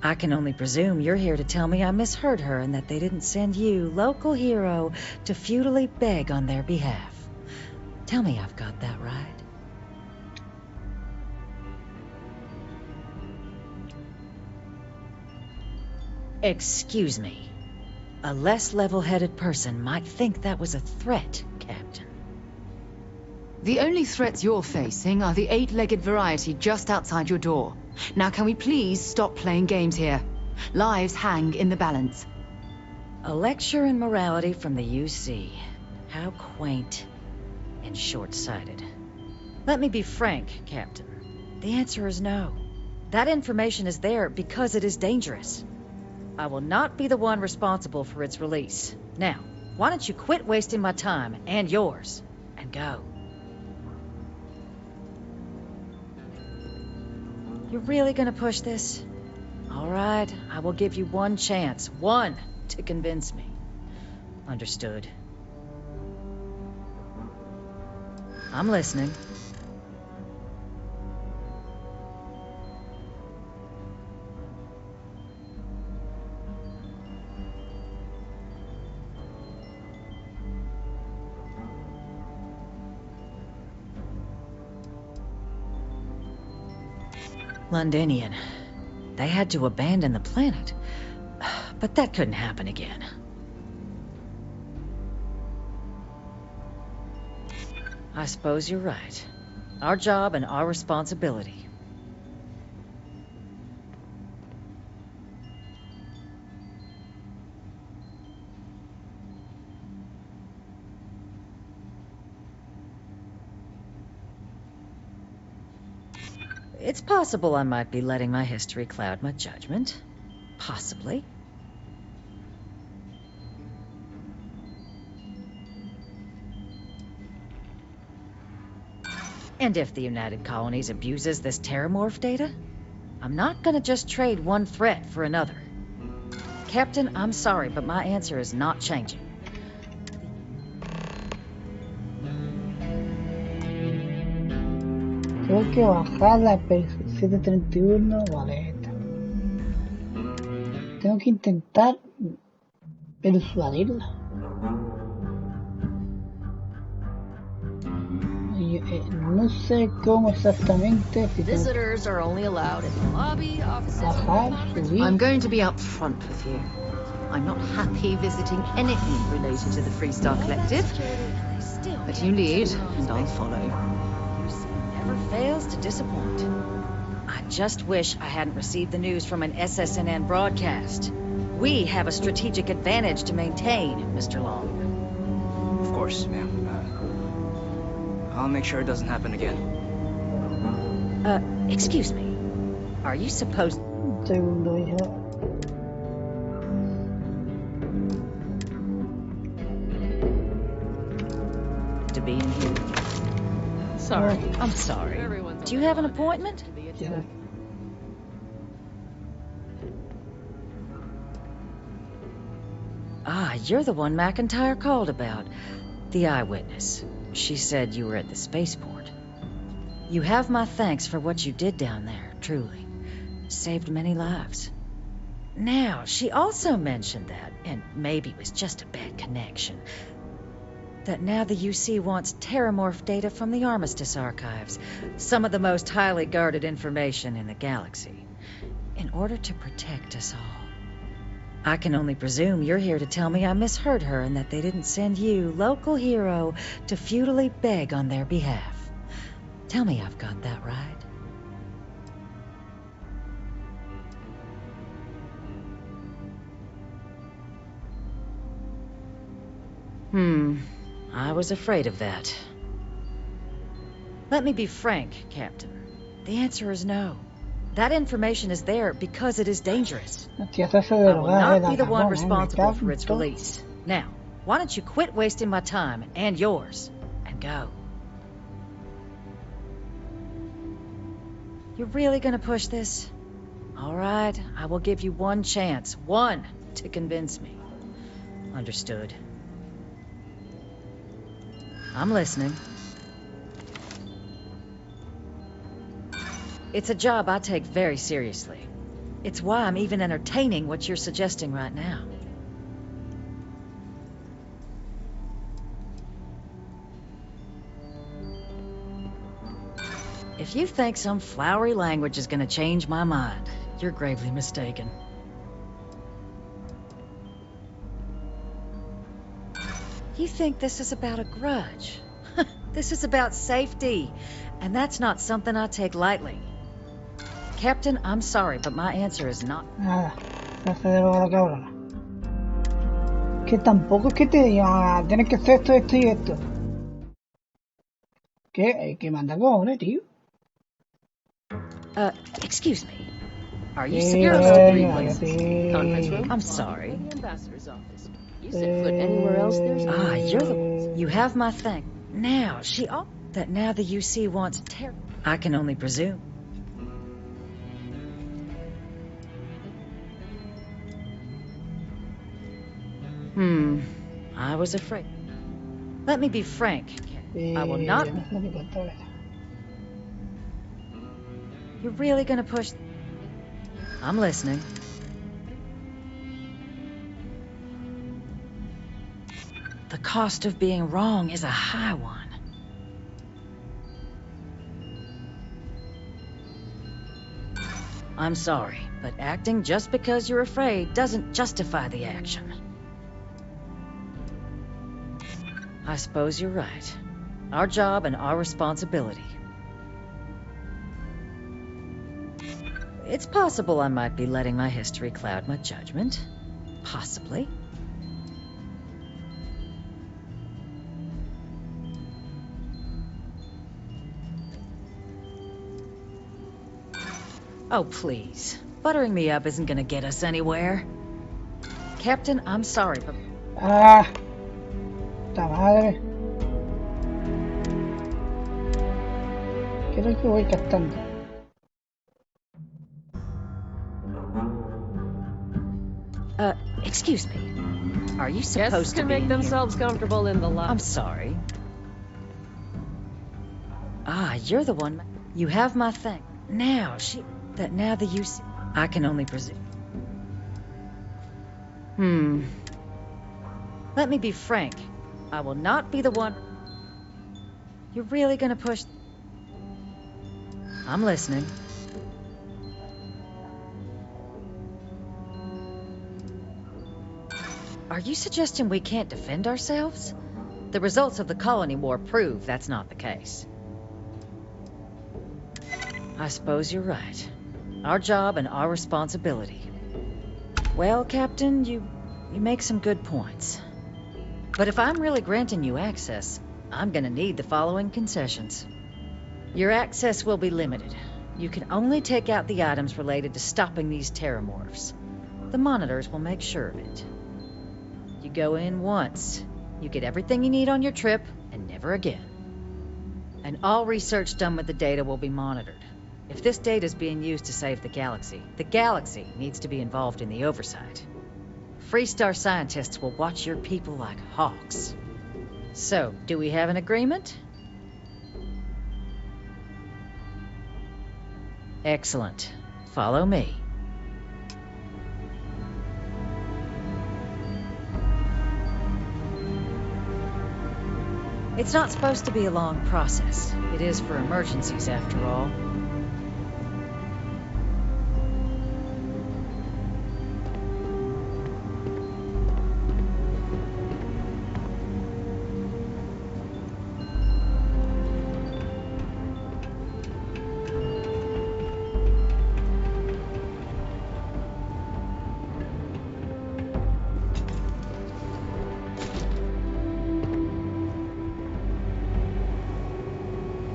I can only presume you're here to tell me I misheard her and that they didn't send you, local hero, to futilely beg on their behalf. Tell me I've got that right. Excuse me. A less level-headed person might think that was a threat, Captain. The only threats you're facing are the 8-legged variety just outside your door. Now can we please stop playing games here? Lives hang in the balance. A lecture in morality from the UC. How quaint and short-sighted. Let me be frank, Captain. The answer is no. That information is there because it is dangerous. I will not be the one responsible for its release. Now, why don't you quit wasting my time and yours, and go? You're really gonna push this? All right, I will give you one chance, one, to convince me. Understood. I'm listening. Londinian. They had to abandon the planet. But that couldn't happen again. I suppose you're right. Our job and our responsibility. It's possible I might be letting my history cloud my judgment. Possibly. And if the United Colonies abuses this terramorph data, I'm not gonna just trade one threat for another. Captain, I'm sorry, but my answer is not changing. Tengo que bajar la 731 maleta. Tengo que intentar persuadirla. No sé cómo exactamente. Si Visitors are only allowed in the lobby, offices. Bajar, subir. I'm going to be up front with you. I'm not happy visiting anything related to the Freestar Collective. But you lead, and I'll follow. Never fails to disappoint. I just wish I hadn't received the news from an SSNN broadcast. We have a strategic advantage to maintain, Mr. Long. Of course, ma'am. I'll make sure it doesn't happen again. Excuse me. Are you supposed... Segundo, hija. to be in here? Sorry. I'm sorry. Do you have an appointment? Yeah. Ah, you're the one McIntyre called about. The eyewitness. She said you were at the spaceport. You have my thanks for what you did down there, truly. Saved many lives. Now, she also mentioned that, and maybe it was just a bad connection, that now the UC wants terramorph data from the Armistice archives, some of the most highly guarded information in the galaxy, in order to protect us all. I can only presume you're here to tell me I misheard her and that they didn't send you, local hero, to futilely beg on their behalf. Tell me I've got that right. I was afraid of that. Let me be frank, Captain. The answer is no. That information is there because it is dangerous. I will not be the one responsible for its release. Now, why don't you quit wasting my time and yours, and go? You're really gonna push this? All right, I will give you one chance, one, to convince me. Understood. I'm listening. It's a job I take very seriously. It's why I'm even entertaining what you're suggesting right now. If you think some flowery language is gonna change my mind, you're gravely mistaken. You think this is about a grudge? This is about safety, and that's not something I take lightly. Captain, I'm sorry, but my answer is not. Nada, se hace de la cabrona. Que tampoco es que te digan, tienes que hacer esto, esto y esto. Que manda cojones, tío. Excuse me. Are you supposed to be conference room? I'm sorry. The ambassador's office. You set foot anywhere else, there's you're the. You have my thing. Now, that now the UC wants I can only presume. I was afraid. Let me be frank. I will not. You're really gonna push? I'm listening. The cost of being wrong is a high one. I'm sorry, but acting just because you're afraid doesn't justify the action. I suppose you're right. Our job and our responsibility. It's possible I might be letting my history cloud my judgment. Possibly. Oh, please. Buttering me up isn't gonna get us anywhere. Captain, I'm sorry, but... ¡Puta madre! Creo que voy captando. Excuse me. Are you supposed to make themselves comfortable in the lobby? I'm sorry. You're the one. You have my thing. Now, now the use. I can only presume. Let me be frank. I will not be the one. You're really gonna push? I'm listening. Are you suggesting we can't defend ourselves? The results of the colony war prove that's not the case. I suppose you're right. Our job and our responsibility. Well, Captain, you make some good points. But if I'm really granting you access, I'm gonna need the following concessions. Your access will be limited. You can only take out the items related to stopping these terramorphs. The monitors will make sure of it. You go in once. You get everything you need on your trip, and never again. And all research done with the data will be monitored. If this data is being used to save the galaxy needs to be involved in the oversight. Freestar scientists will watch your people like hawks. So, do we have an agreement? Excellent. Follow me. It's not supposed to be a long process. It is for emergencies, after all.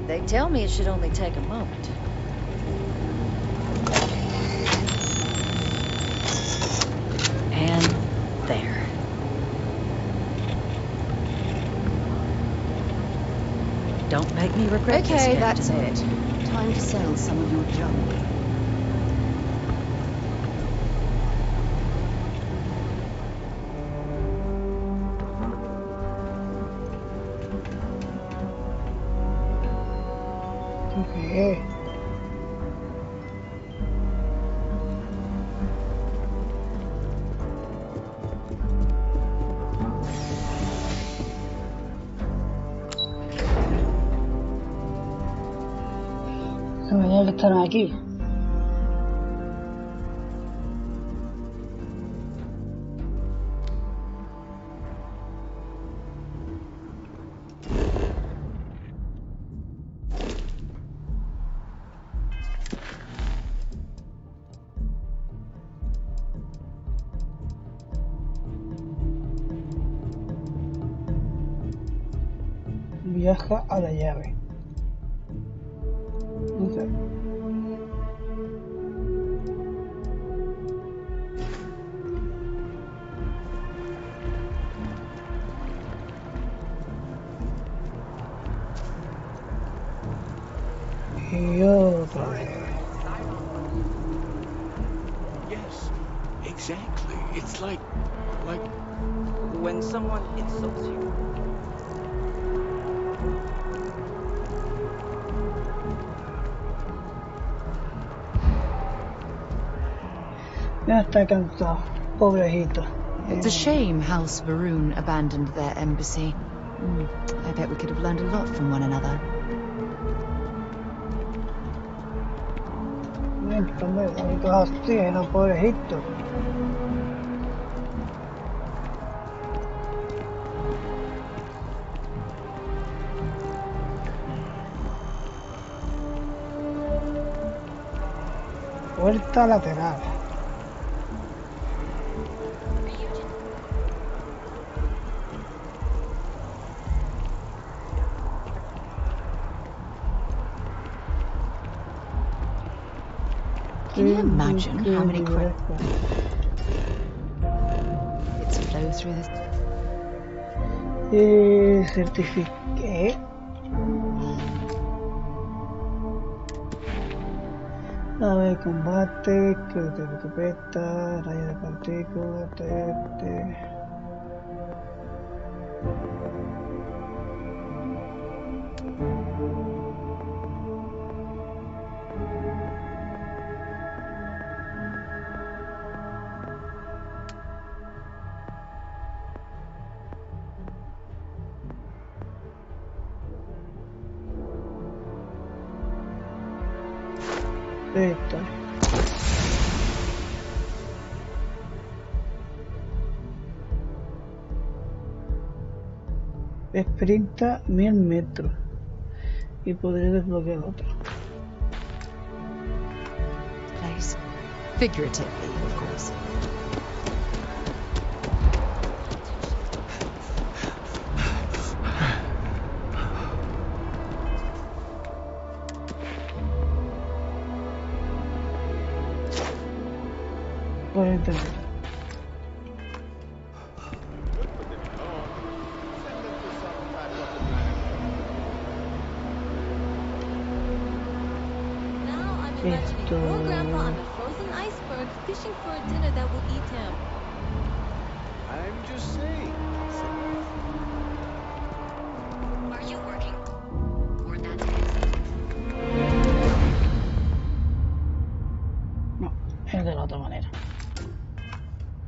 They tell me it should only take a moment. And there. Don't make me regret this, Okay, Captain. that's it. Time to sell some of your junk. Okay. Se me da que están aquí. Viaja a la llave. No sé. Y otra vez. Yes, exactly. It's like when someone insults you. Ya está cansado, pobrecito. It's a shame House Varun abandoned their embassy. I bet we could have learned a lot from one another. Bonitos así, no, pobrecito. Puerta lateral. Can you imagine how many credits flow through this? Certifiqué. A ver, combate, escopeta, rayo de partículas, esto. Sprinta 1000 metros y podré desbloquear otro. Place. Figuratively, of course. Por entender. Poor Grandpa on a frozen iceberg fishing for a dinner that will eat him. I'm just saying. Are you working? Or that's No, es de la otra manera.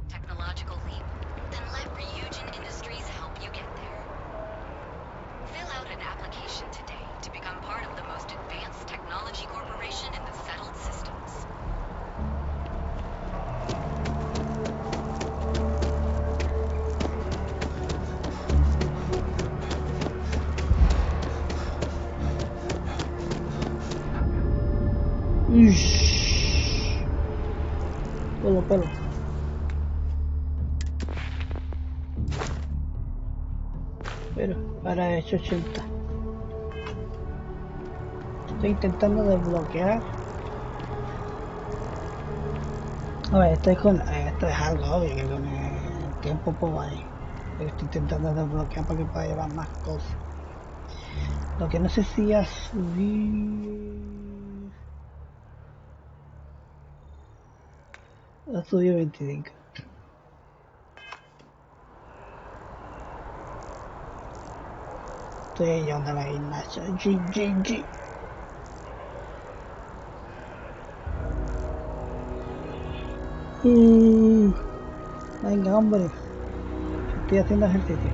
technological leap? Then let Ryujin Industries help you get there. Fill out an application today to become part of the most advanced technology corporation in the settled systems. Pelo. Pero para hecho 80. Estoy intentando desbloquear. A ver, esto es algo obvio que con el tiempo pues va ahí. Pero estoy intentando desbloquear para que pueda llevar más cosas. Lo que no sé si a subir... Ha subido 25. Estoy llevando a la gimnasia. G. Venga, hombre. Estoy haciendo ejercicio.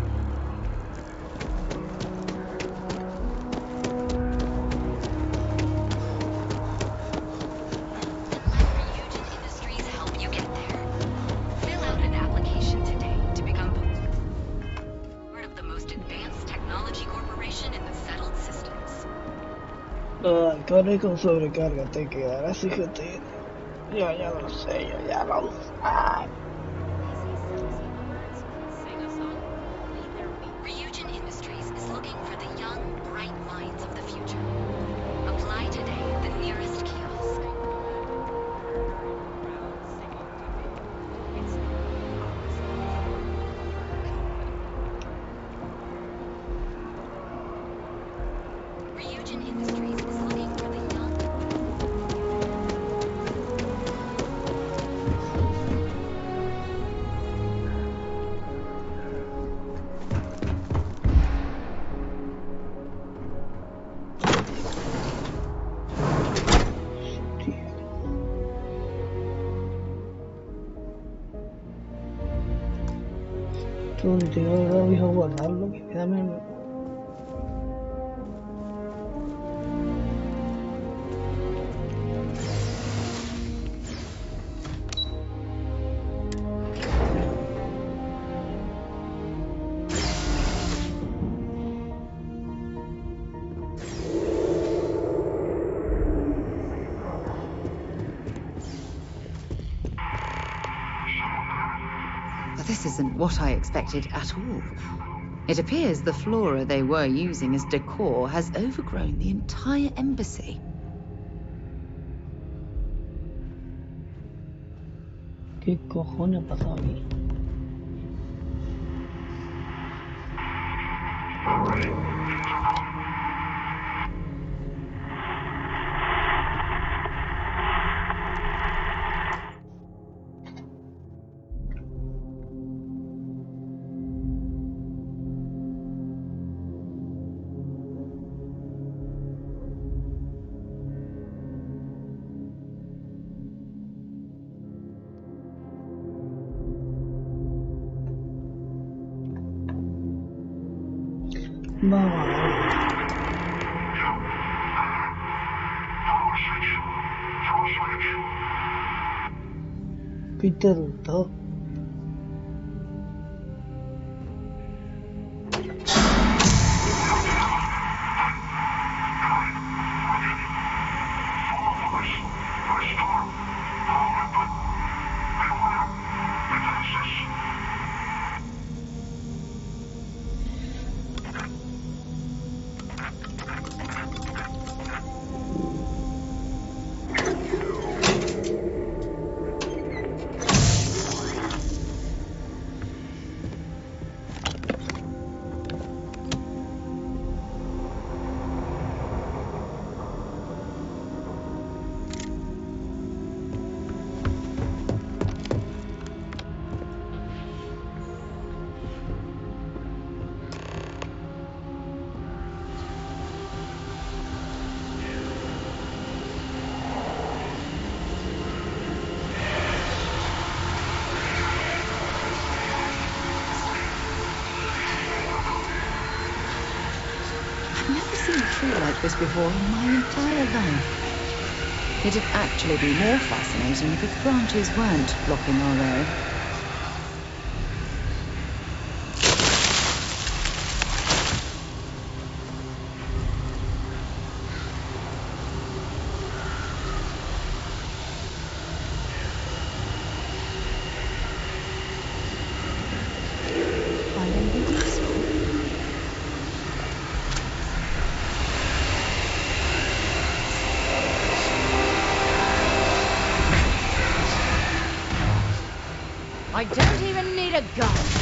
Carga y con sobrecarga te quedarás, fíjate. Yo ya lo sé, yo ya lo sé. Todo te voy a guardarlo, que dame. This isn't what I expected at all. It appears the flora they were using as decor has overgrown the entire embassy. ¿Qué cojones ha pasado aquí? Vamos a ver. Peter todo. Like this before in my entire life. It'd actually be more fascinating if its branches weren't blocking our road. I don't even need a gun.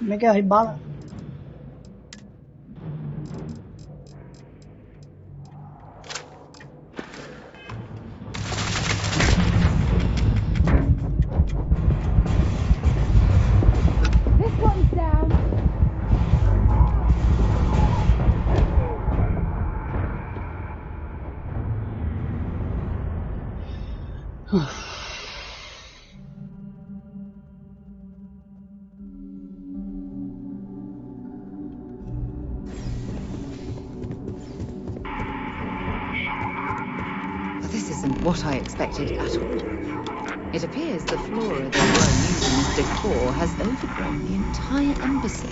Me quedo sin balas. This isn't what I expected at all. It appears the flora they were using as decor has overgrown the entire embassy.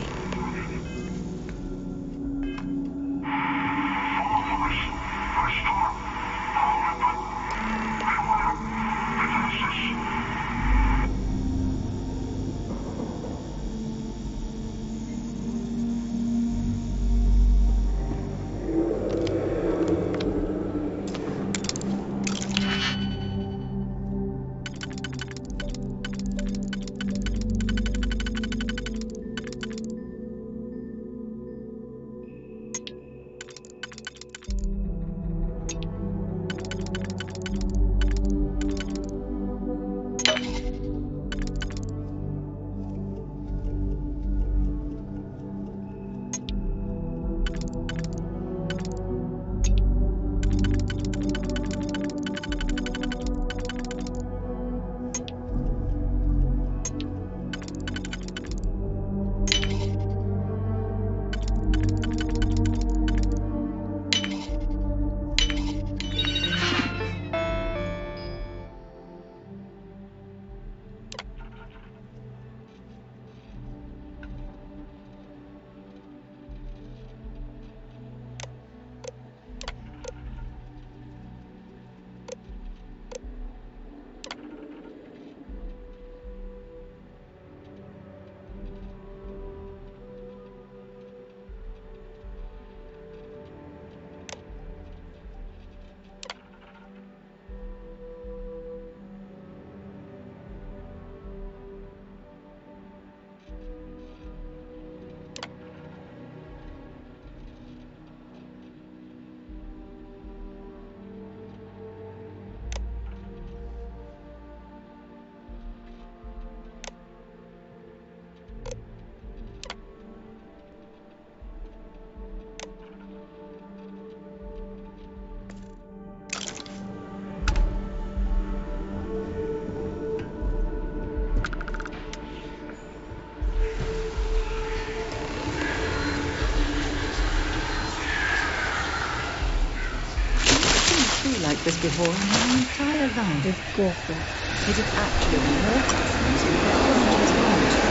Like this before in my entire life. It is actually more fascinating than I was going.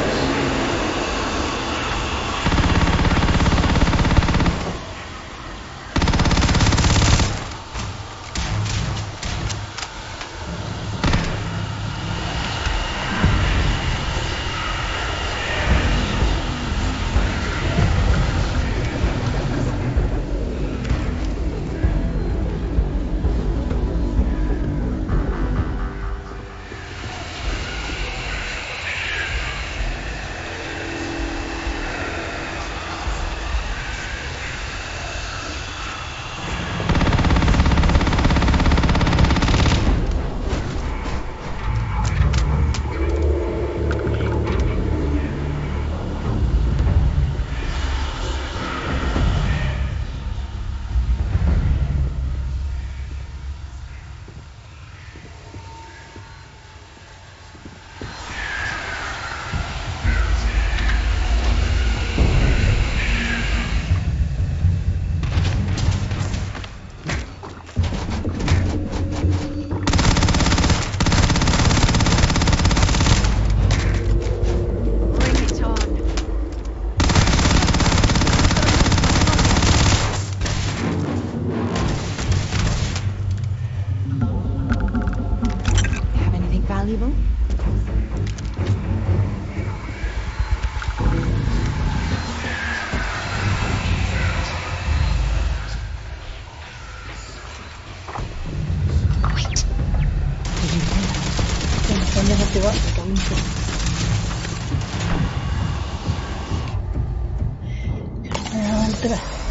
Ostras.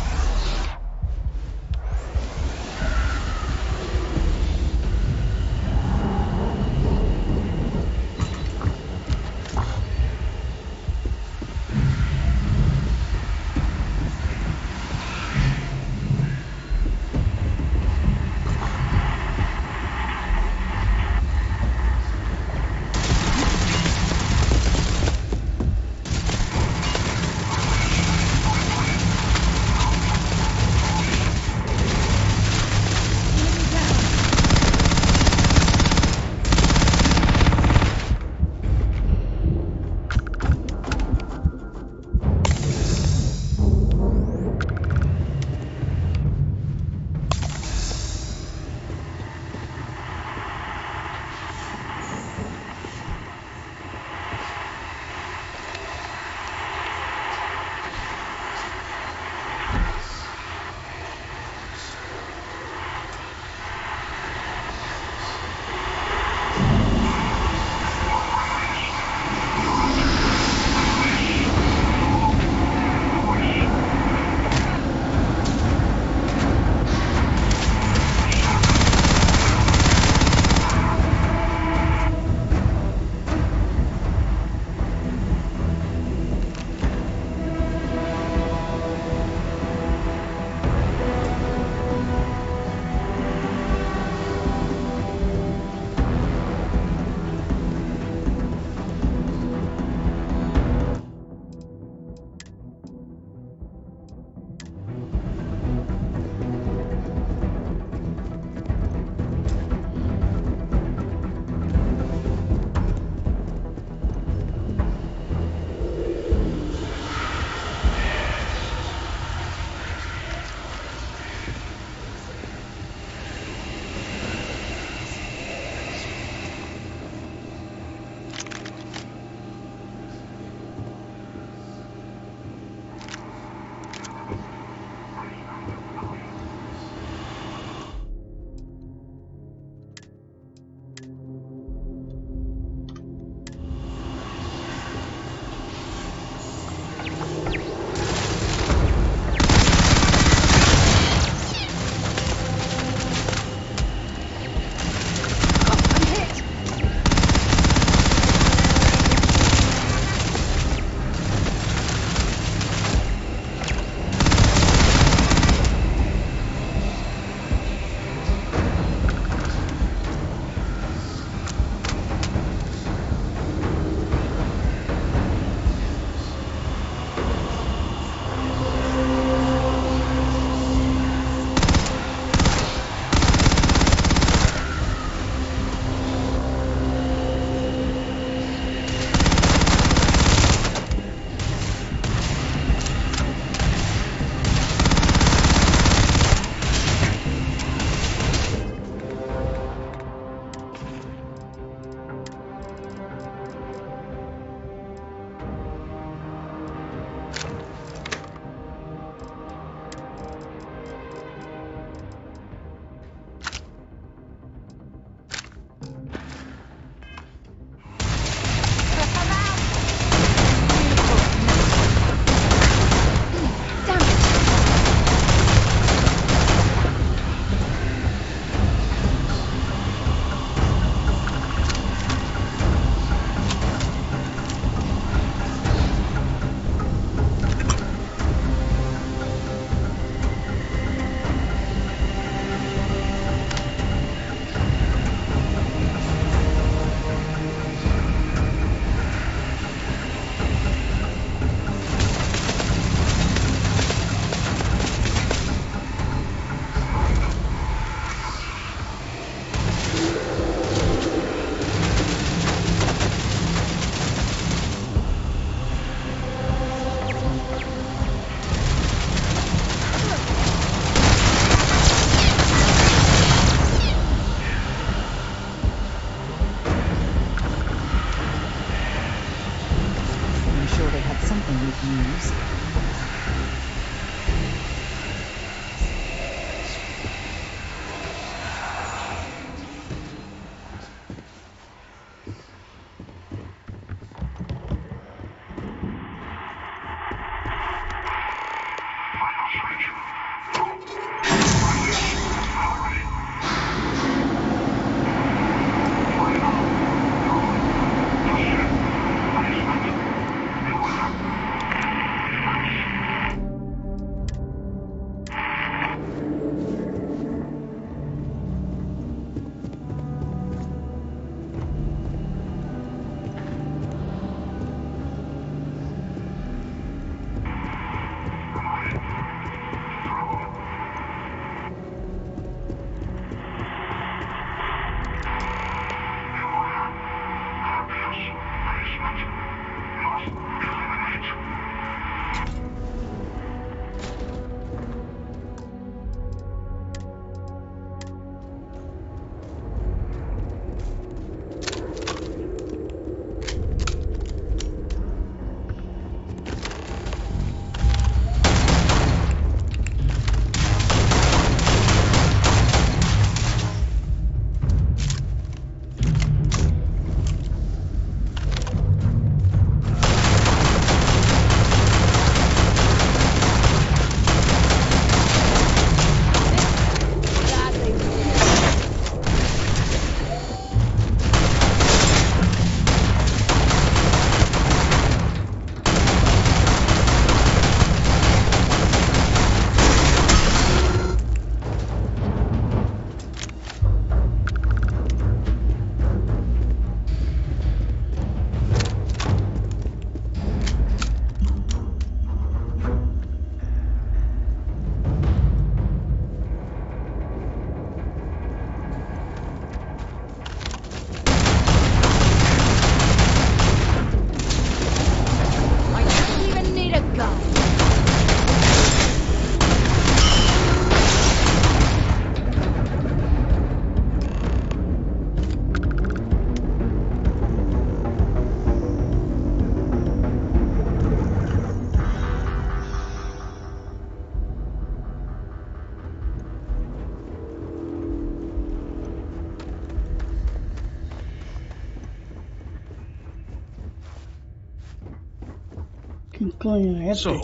So,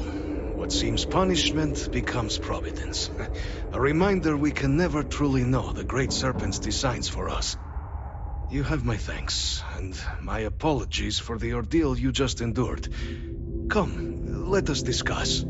what seems punishment becomes providence. A reminder we can never truly know the Great Serpent's designs for us. You have my thanks, and my apologies for the ordeal you just endured. Come, let us discuss.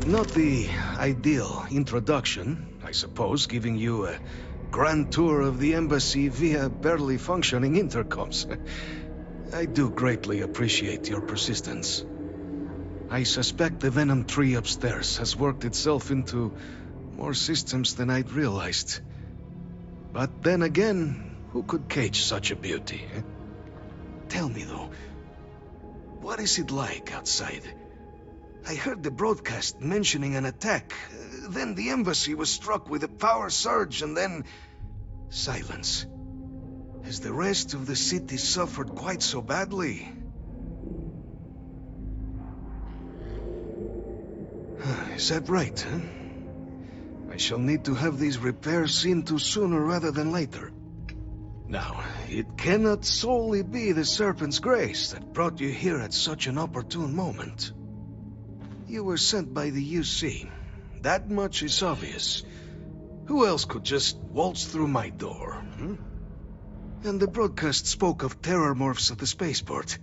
Not the ideal introduction, I suppose, giving you a grand tour of the embassy via barely functioning intercoms. I do greatly appreciate your persistence. I suspect the venom tree upstairs has worked itself into more systems than I'd realized. But then again, who could cage such a beauty? Tell me though, what is it like outside? I heard the broadcast mentioning an attack. Then the embassy was struck with a power surge, and then silence. Has the rest of the city suffered quite so badly? Is that right, huh? I shall need to have these repairs seen to sooner rather than later. Now, it cannot solely be the Serpent's grace that brought you here at such an opportune moment. You were sent by the UC. That much is obvious. Who else could just waltz through my door? And the broadcast spoke of terror morphs at the spaceport.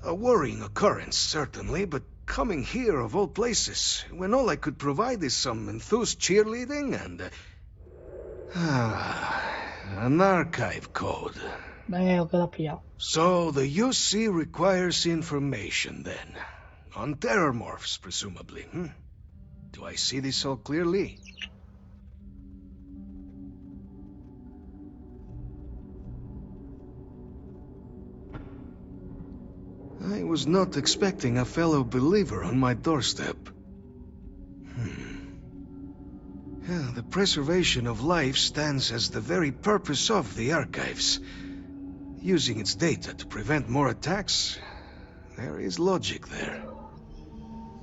A worrying occurrence, certainly, but coming here of all places, when all I could provide is some enthused cheerleading and... an archive code. So the UC requires information, then. On terror morphs, presumably, Do I see this all clearly? I was not expecting a fellow believer on my doorstep. Yeah, the preservation of life stands as the very purpose of the archives. Using its data to prevent more attacks, there is logic there.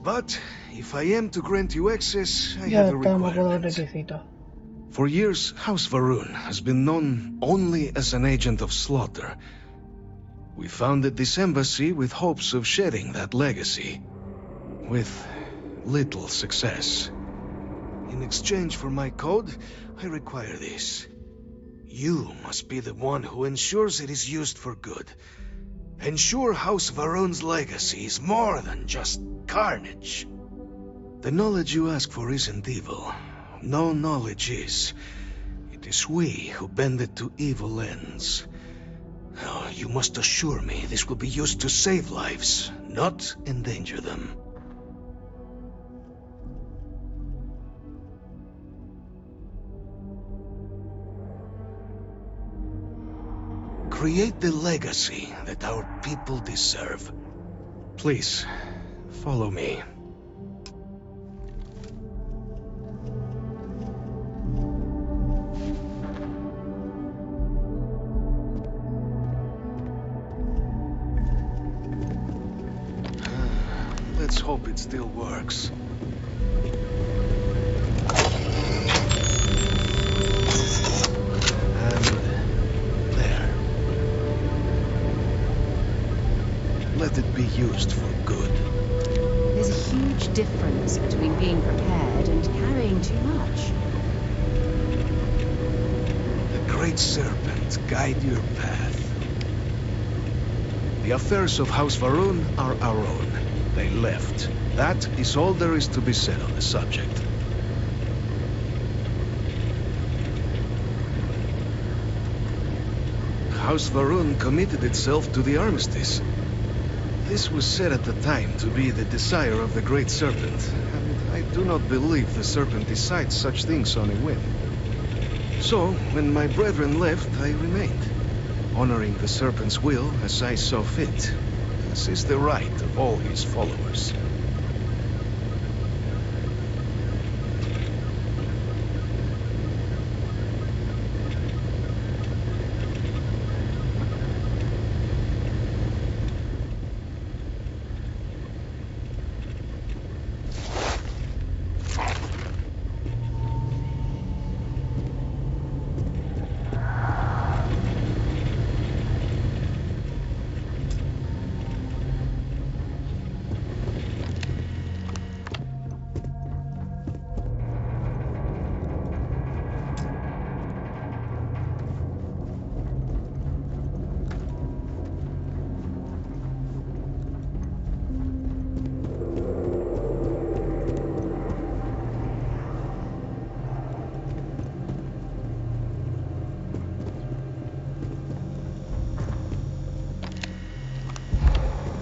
But if I am to grant you access, I have a requirement. For years, House Va'ruun has been known only as an agent of slaughter. We founded this embassy with hopes of shedding that legacy, with little success. In exchange for my code, I require this. You must be the one who ensures it is used for good. Ensure House Va'ruun's legacy is more than just carnage. The knowledge you ask for isn't evil. No knowledge is. It is we who bend it to evil ends. Oh, you must assure me this will be used to save lives, not endanger them. Create the legacy that our people deserve. Please, follow me. Let's hope it still works. Let it be used for good. There's a huge difference between being prepared and carrying too much. The Great Serpent guide your path. The affairs of House Va'ruun are our own. They left. That is all there is to be said on the subject. House Va'ruun committed itself to the armistice. This was said at the time to be the desire of the Great Serpent, and I do not believe the Serpent decides such things on a whim. So, when my brethren left, I remained, honoring the Serpent's will as I saw fit. This is the right of all his followers.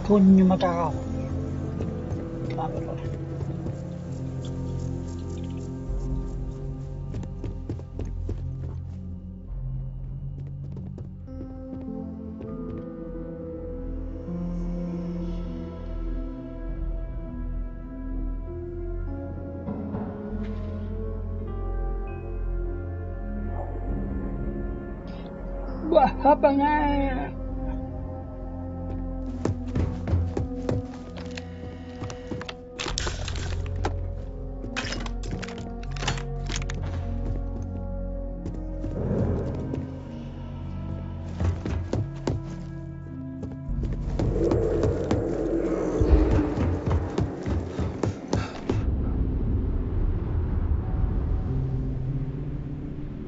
Coño, me ha cagado. Cabrón. What happened?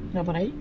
¿Está por ahí?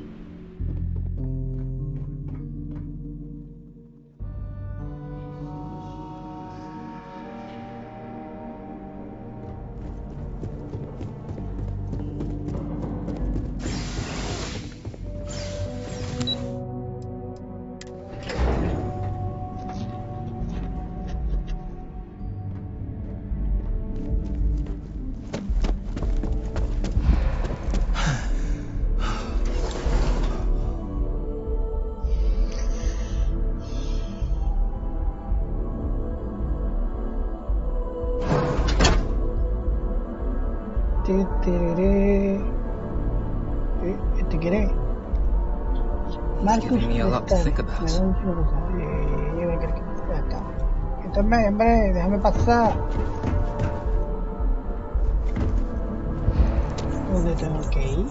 ¿Este quiere? Marcus ya está. Entonces, hombre, déjame pasar. ¿Dónde tengo que ir?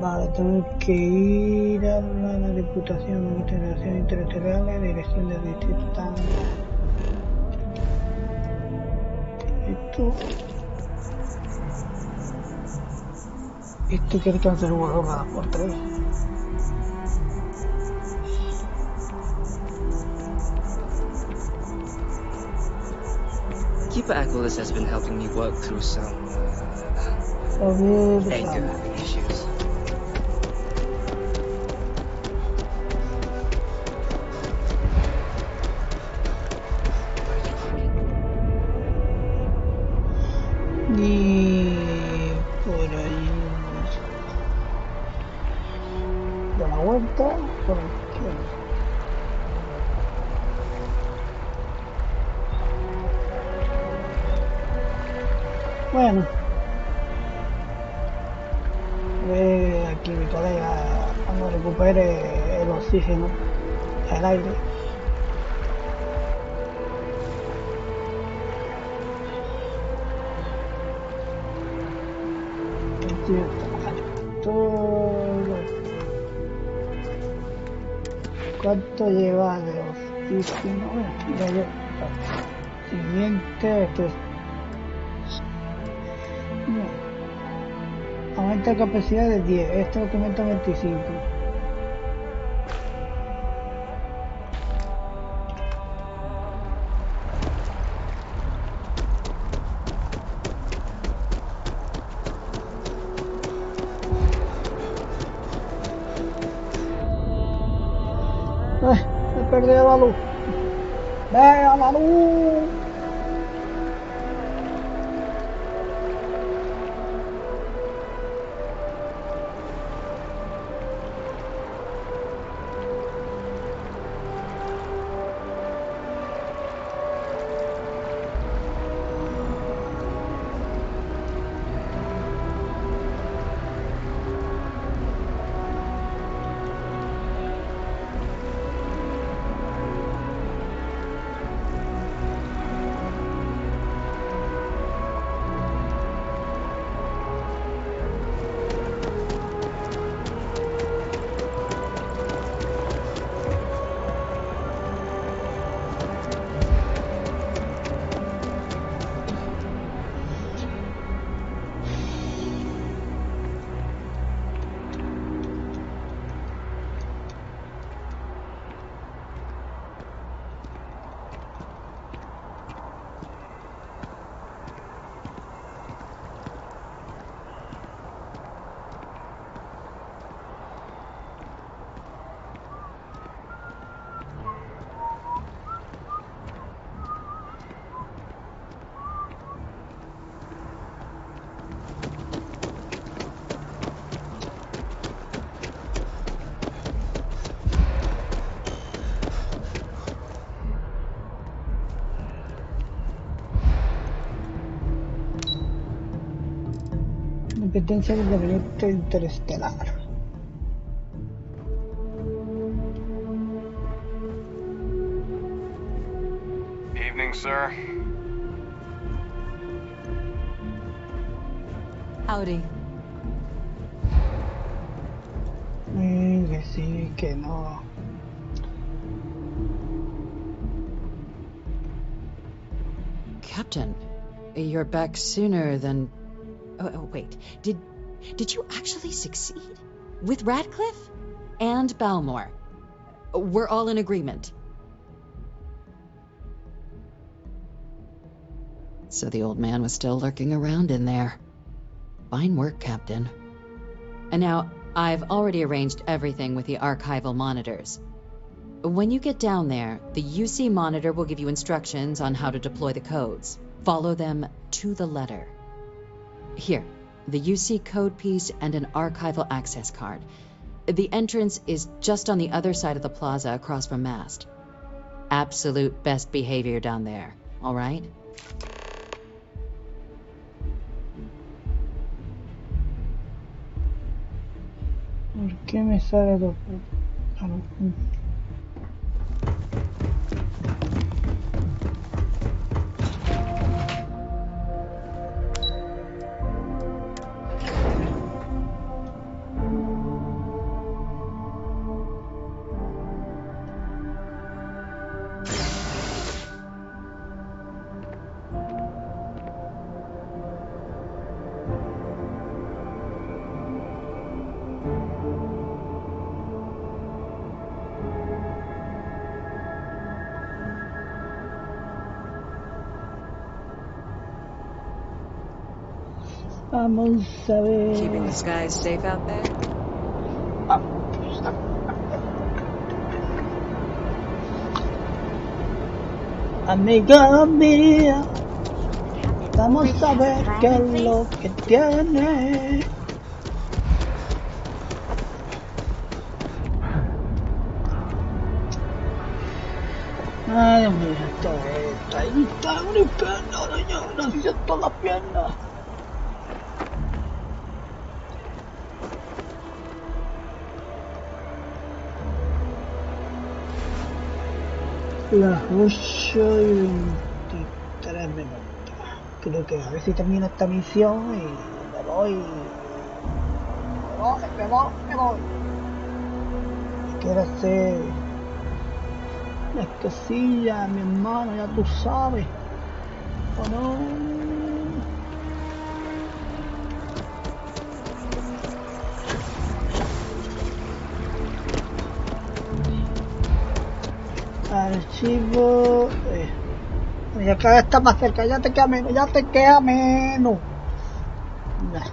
Vale, tengo que ir a la Diputación de Relaciones Internacionales, Dirección de Distrito. Esto quiere que hacer el juego cada por 3. Keeper Aquilus has been helping me work through some anger issues. Y por ahí da la vuelta por la izquierda. Bueno, aquí mi colega cuando recupere el oxígeno, el aire. ¿Cuánto lleva de oxígeno? Bueno, ya yo. Siguiente, esto es. Aumenta capacidad de 10, este documento 25. He perdido la luz. ¡Vea la luz! competencia del gabinete interestelar. Evening, sir. Howdy. Que sí, que no. Captain, you're back sooner than... Oh, wait. Did you actually succeed? With Radcliffe? And Balmore? We're all in agreement. So the old man was still lurking around in there. Fine work, Captain. And now, I've already arranged everything with the archival monitors. When you get down there, the UC monitor will give you instructions on how to deploy the codes. Follow them to the letter. Here, the UC code piece and an archival access card. The entrance is just on the other side of the plaza across from Mast. Absolute best behavior down there, all right? ¿Por qué me sale lo... Vamos a ver. Keeping the skies safe out there? Amiga mía, vamos a ver qué es lo que tiene. Ay, Dios mío, está mi pierna, yo no siento la pierna. Las 8:23 minutos. Creo que a ver si termino esta misión y me voy. Me voy. Quiero hacer las cosillas, mi hermano, ya tú sabes. ¿O no? Archivo. Ya cada vez está más cerca, ya te queda menos. Ya.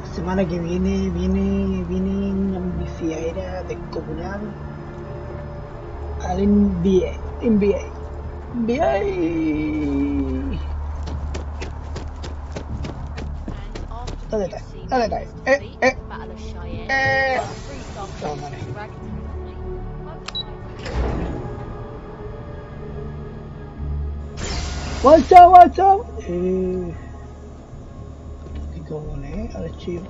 La semana que viene una ambiciosa descomunal al NBA. ¿Dónde está? What's up? ¿Qué cojones? Archivo.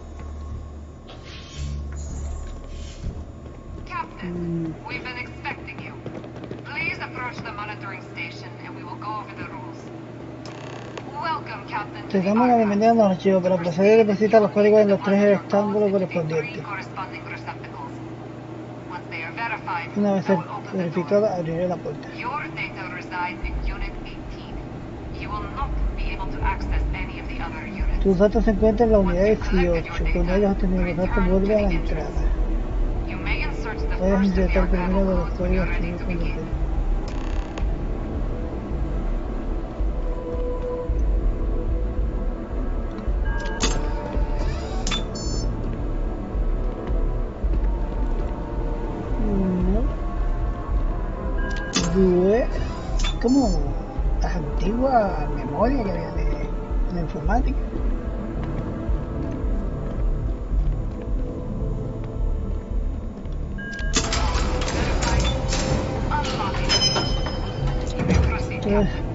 Captain, we've been expecting you. Please approach the monitoring station and we will go over the rules. Welcome, Captain. Te damos la bienvenida a los archivos. Para proceder necesita los códigos en los 3 rectángulos correspondientes. Una vez verificada, abriré la puerta. Your data resides in Unit 18. You will not be able to access any of the other units. Tus datos se encuentran en la unidad 18. Cuando hayas obtenido los datos, vuelve a la entrada. Puedes insertar el primero de los códigos que no conocen. Como las antiguas memorias que había de la informática.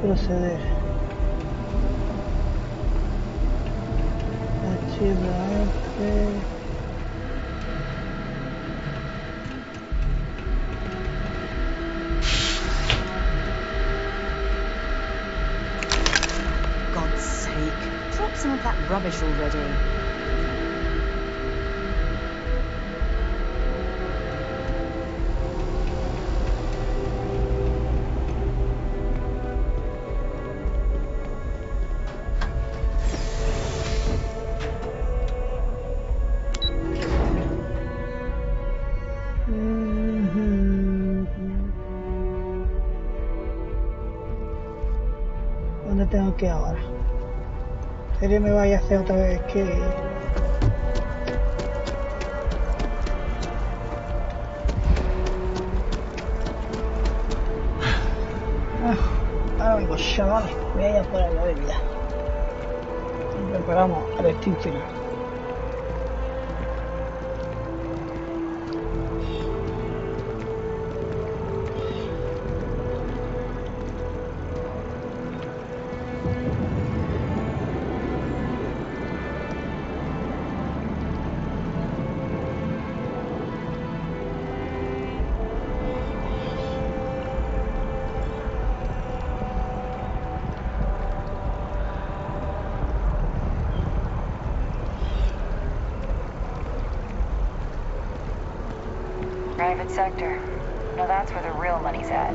Proceder. Archivo F. God's sake, drop some of that rubbish already. ¿Dónde tengo que ir ahora? ¿En serio me vaya a hacer otra vez que...? Ahora vengo, chavales, voy a ir a por la bebida. Y preparamos al destino final. Private sector. Now that's where the real money's at.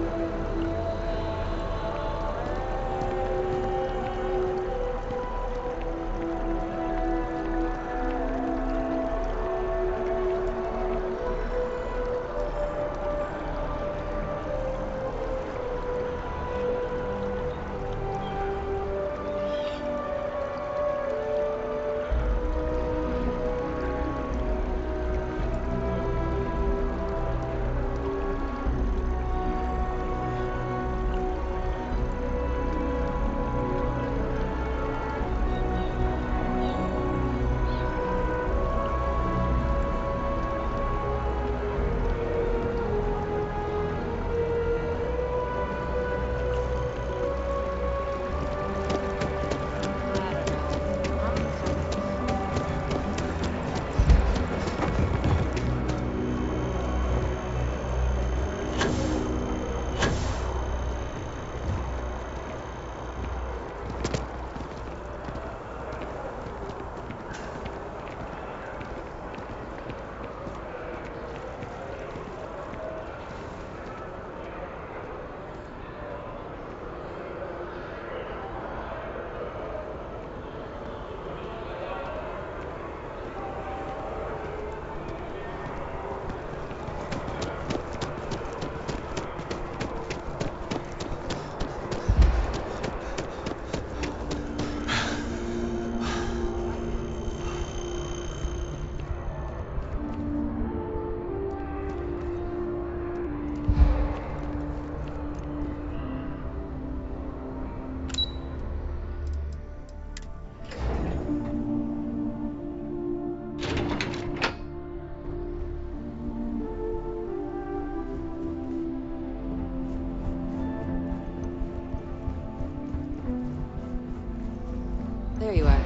There you are.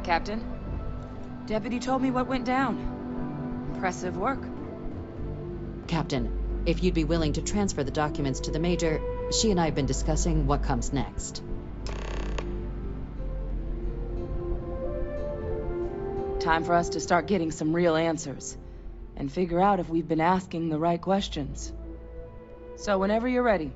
Captain, Deputy told me what went down. Impressive work. Captain, if you'd be willing to transfer the documents to the Major, she and I have been discussing what comes next. Time for us to start getting some real answers, and figure out if we've been asking the right questions. So whenever you're ready.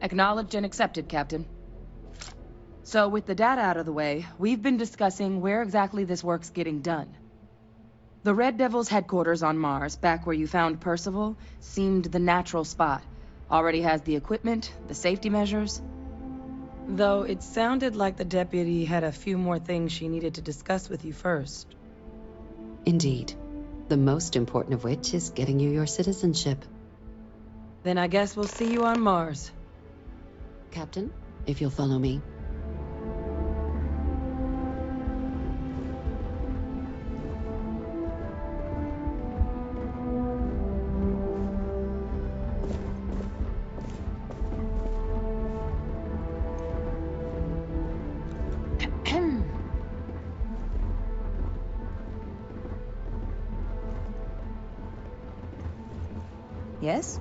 Acknowledged and accepted, Captain. So with the data out of the way, we've been discussing where exactly this work's getting done. The Red Devil's headquarters on Mars, back where you found Percival, seemed the natural spot. Already has the equipment, the safety measures. Though it sounded like the deputy had a few more things she needed to discuss with you first. Indeed. The most important of which is getting you your citizenship. Then I guess we'll see you on Mars. Captain, if you'll follow me. yes?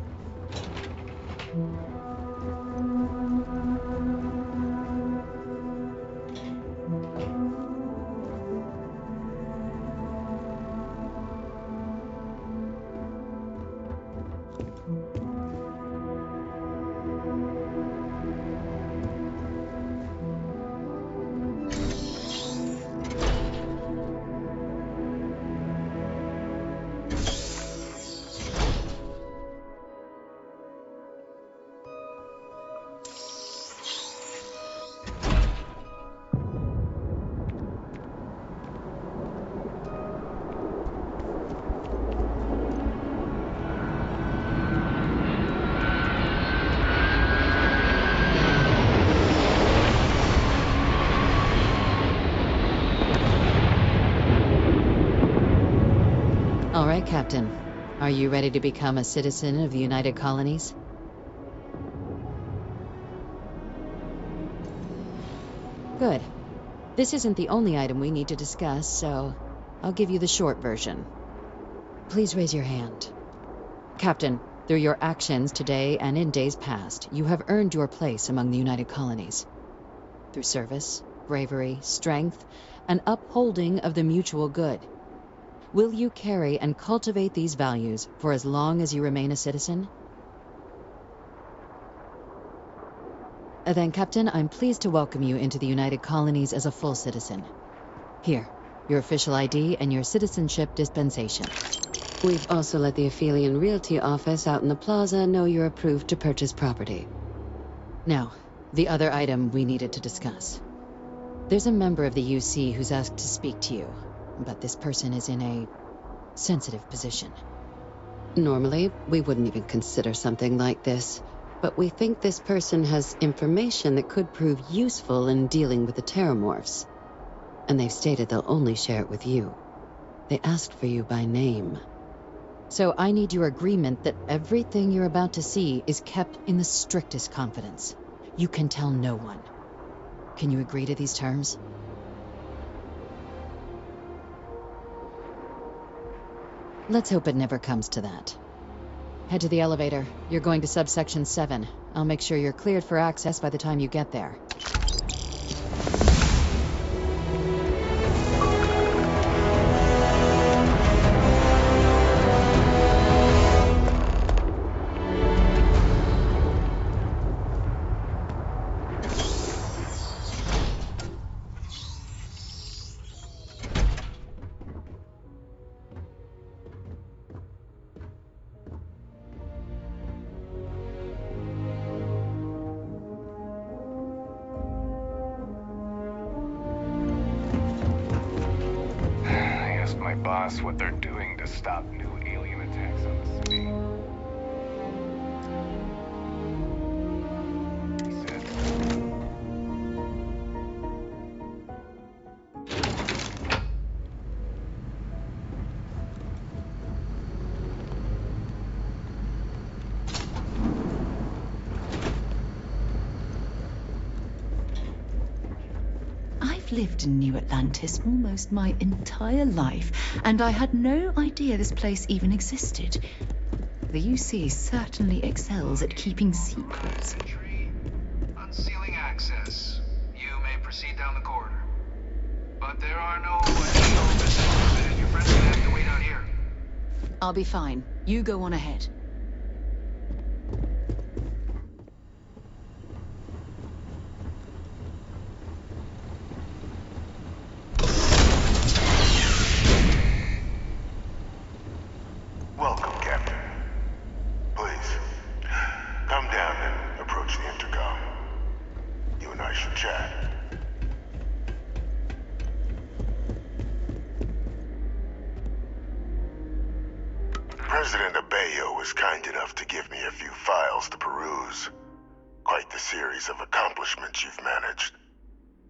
All right, Captain. Are you ready to become a citizen of the United Colonies? Good. This isn't the only item we need to discuss, so I'll give you the short version. Please raise your hand. Captain, through your actions today and in days past, you have earned your place among the United Colonies. Through service, bravery, strength, and upholding of the mutual good. Will you carry and cultivate these values for as long as you remain a citizen? Then, Captain, I'm pleased to welcome you into the United Colonies as a full citizen. Here, your official ID and your citizenship dispensation. We've also let the Aphelion Realty office out in the plaza know you're approved to purchase property. Now, the other item we needed to discuss. There's a member of the UC who's asked to speak to you, but this person is in a sensitive position. Normally, we wouldn't even consider something like this, but we think this person has information that could prove useful in dealing with the Terramorphs. And they've stated they'll only share it with you. They asked for you by name. So I need your agreement that everything you're about to see is kept in the strictest confidence. You can tell no one. Can you agree to these terms? Let's hope it never comes to that. Head to the elevator. You're going to subsection 7. I'll make sure you're cleared for access by the time you get there. What they're doing to stop new alien attacks on the city. He said. I've lived in New Atlantis almost my entire life, and I had no idea this place even existed. The UC certainly excels at keeping secrets. Unsealing access. You may proceed down the corridor. But there are no additional visitors, and your friends will have to wait out here. I'll be fine. You go on ahead. Welcome, Captain. Please, come down and approach the intercom. You and I should chat. President Abeyo was kind enough to give me a few files to peruse. Quite the series of accomplishments you've managed.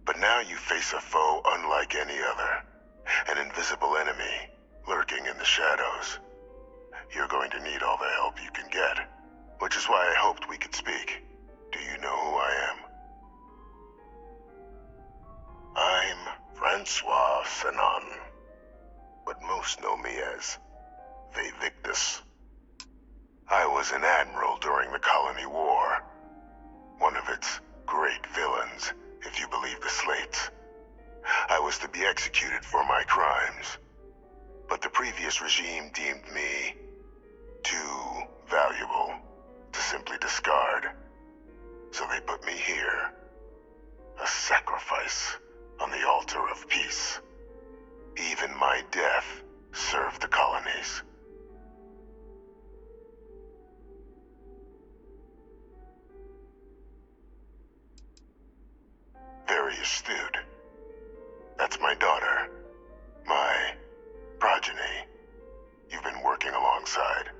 But now you face a foe unlike any other. An invisible enemy, lurking in the shadows. You're going to need all the help you can get, which is why I hoped we could speak. Do you know who I am? I'm Francois Sanon, but most know me as Vevictus. I was an admiral during the Colony War. One of its great villains, if you believe the slates. I was to be executed for my crimes. But the previous regime deemed me too valuable to simply discard. So they put me here. A sacrifice on the altar of peace. Even my death served the colonies. Very astute. That's my daughter. My progeny. You've been working alongside.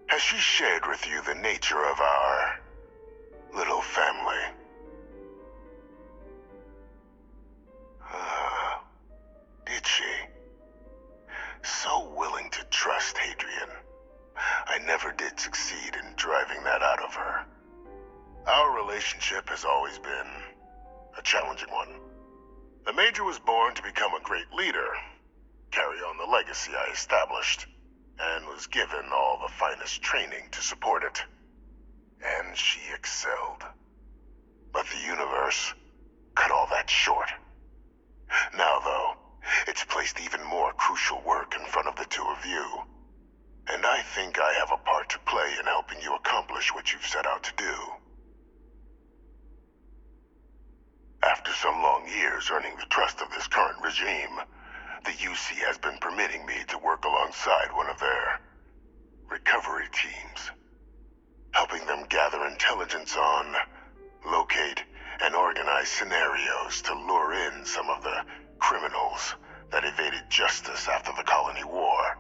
Has she shared with you the nature of our little family? Did she? So willing to trust Hadrian. I never did succeed in driving that out of her. Our relationship has always been a challenging one. The Major was born to become a great leader, carry on the legacy I established, and was given all the finest training to support it. And she excelled. But the universe cut all that short. Now, though, it's placed even more crucial work in front of the two of you. And I think I have a part to play in helping you accomplish what you've set out to do. After some long years earning the trust of this current regime, the UC has been permitting me to work alongside one of their recovery teams, helping them gather intelligence on, locate, and organize scenarios to lure in some of the criminals that evaded justice after the Colony War.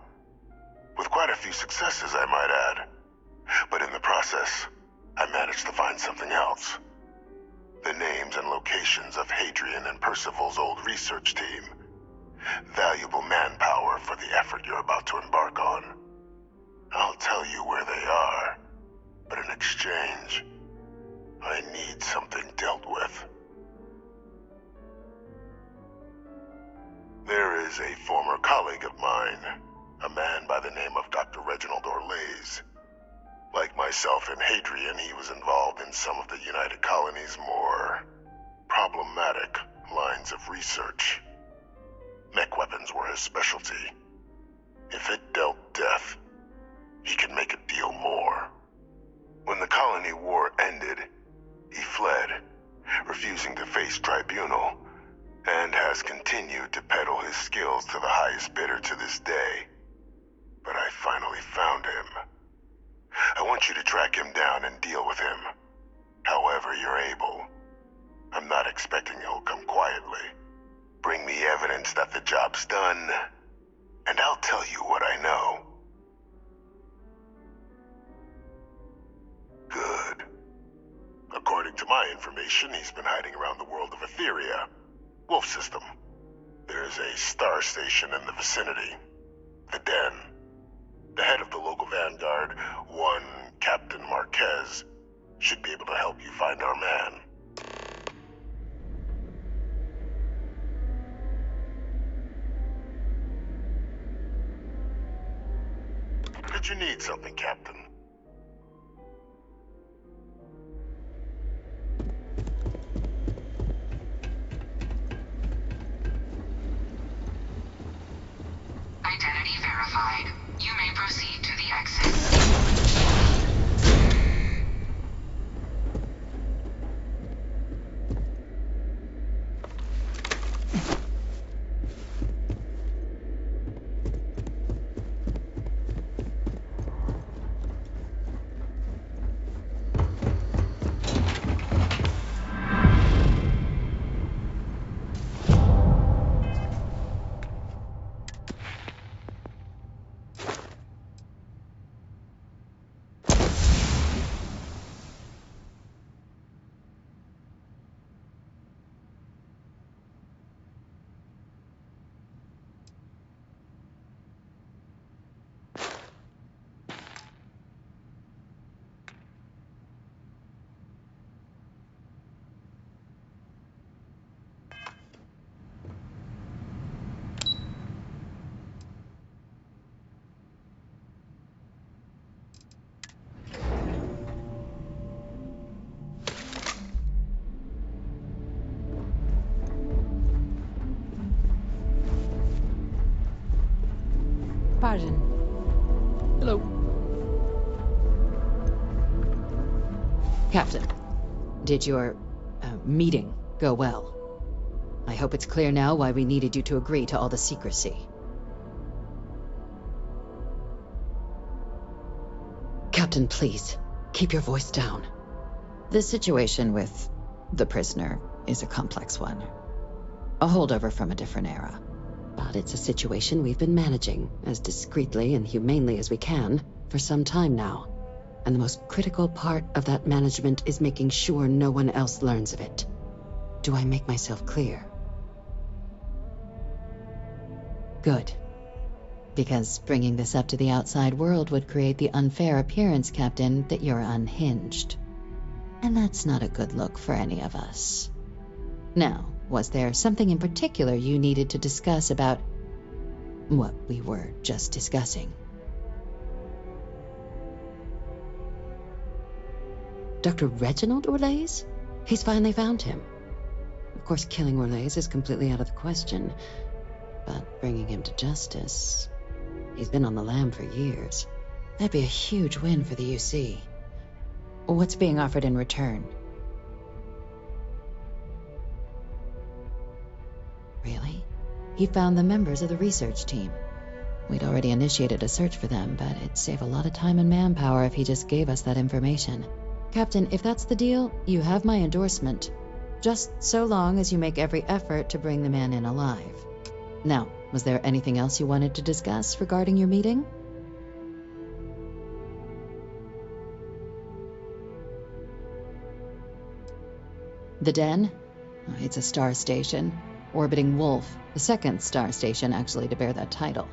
With quite a few successes, I might add. But in the process, I managed to find something else. The names and locations of Hadrian and Percival's old research team. Valuable manpower for the effort you're about to embark on. I'll tell you where they are, but in exchange, I need something dealt with. There is a former colleague of mine, a man by the name of Dr. Reginald Orlaise. Like myself and Hadrian, he was involved in some of the United Colony's more problematic lines of research. Mech weapons were his specialty. If it dealt death, he could make a deal more. When the Colony War ended, he fled, refusing to face tribunal, and has continued to peddle his skills to the highest bidder to this day. But I finally found him. I want you to track him down and deal with him, however you're able. I'm not expecting he'll come quietly. Bring me evidence that the job's done, and I'll tell you what I know. Good. According to my information, he's been hiding around the world of Etheria, Wolf System. There's a star station in the vicinity, the Den. The head of the local vanguard, one Captain Marquez, should be able to help you find our man. Could you need something, Captain? Identity verified. You may proceed to the exit. Pardon. Hello. Captain, did your meeting go well? I hope it's clear now why we needed you to agree to all the secrecy. Captain, please, keep your voice down. The situation with the prisoner is a complex one. A holdover from a different era. But it's a situation we've been managing as discreetly and humanely as we can for some time now. And the most critical part of that management is making sure no one else learns of it. Do I make myself clear? Good. Because bringing this up to the outside world would create the unfair appearance, Captain, that you're unhinged. And that's not a good look for any of us. Now, was there something in particular you needed to discuss about what we were just discussing? Dr. Reginald Orlaise? He's finally found him. Of course, killing Orlaise is completely out of the question, but bringing him to justice... He's been on the lam for years. That'd be a huge win for the UC. What's being offered in return? Really? He found the members of the research team. We'd already initiated a search for them, but it'd save a lot of time and manpower if he just gave us that information. Captain, if that's the deal, you have my endorsement. Just so long as you make every effort to bring the man in alive. Now, was there anything else you wanted to discuss regarding your meeting? The Den? It's a star station. Orbiting Wolf, the second star station actually to bear that title.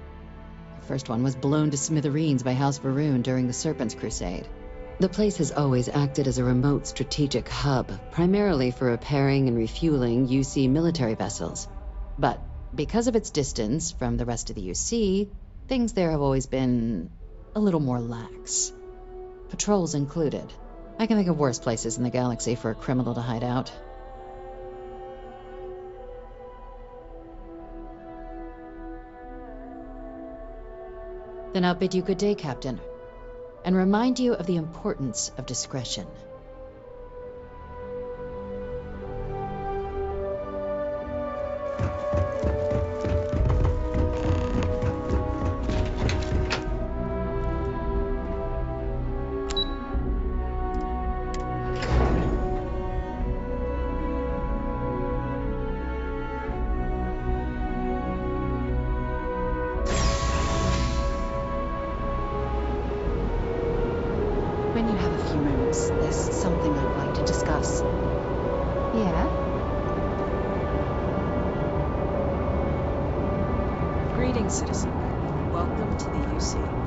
The first one was blown to smithereens by House Varun during the Serpent's Crusade. The place has always acted as a remote strategic hub, primarily for repairing and refueling UC military vessels. But because of its distance from the rest of the UC, things there have always been a little more lax. Patrols included. I can think of worse places in the galaxy for a criminal to hide out. Then I'll bid you good day, Captain, and remind you of the importance of discretion. When you have a few moments, there's something I'd like to discuss. Yeah? Greetings, citizen. Welcome to the UC.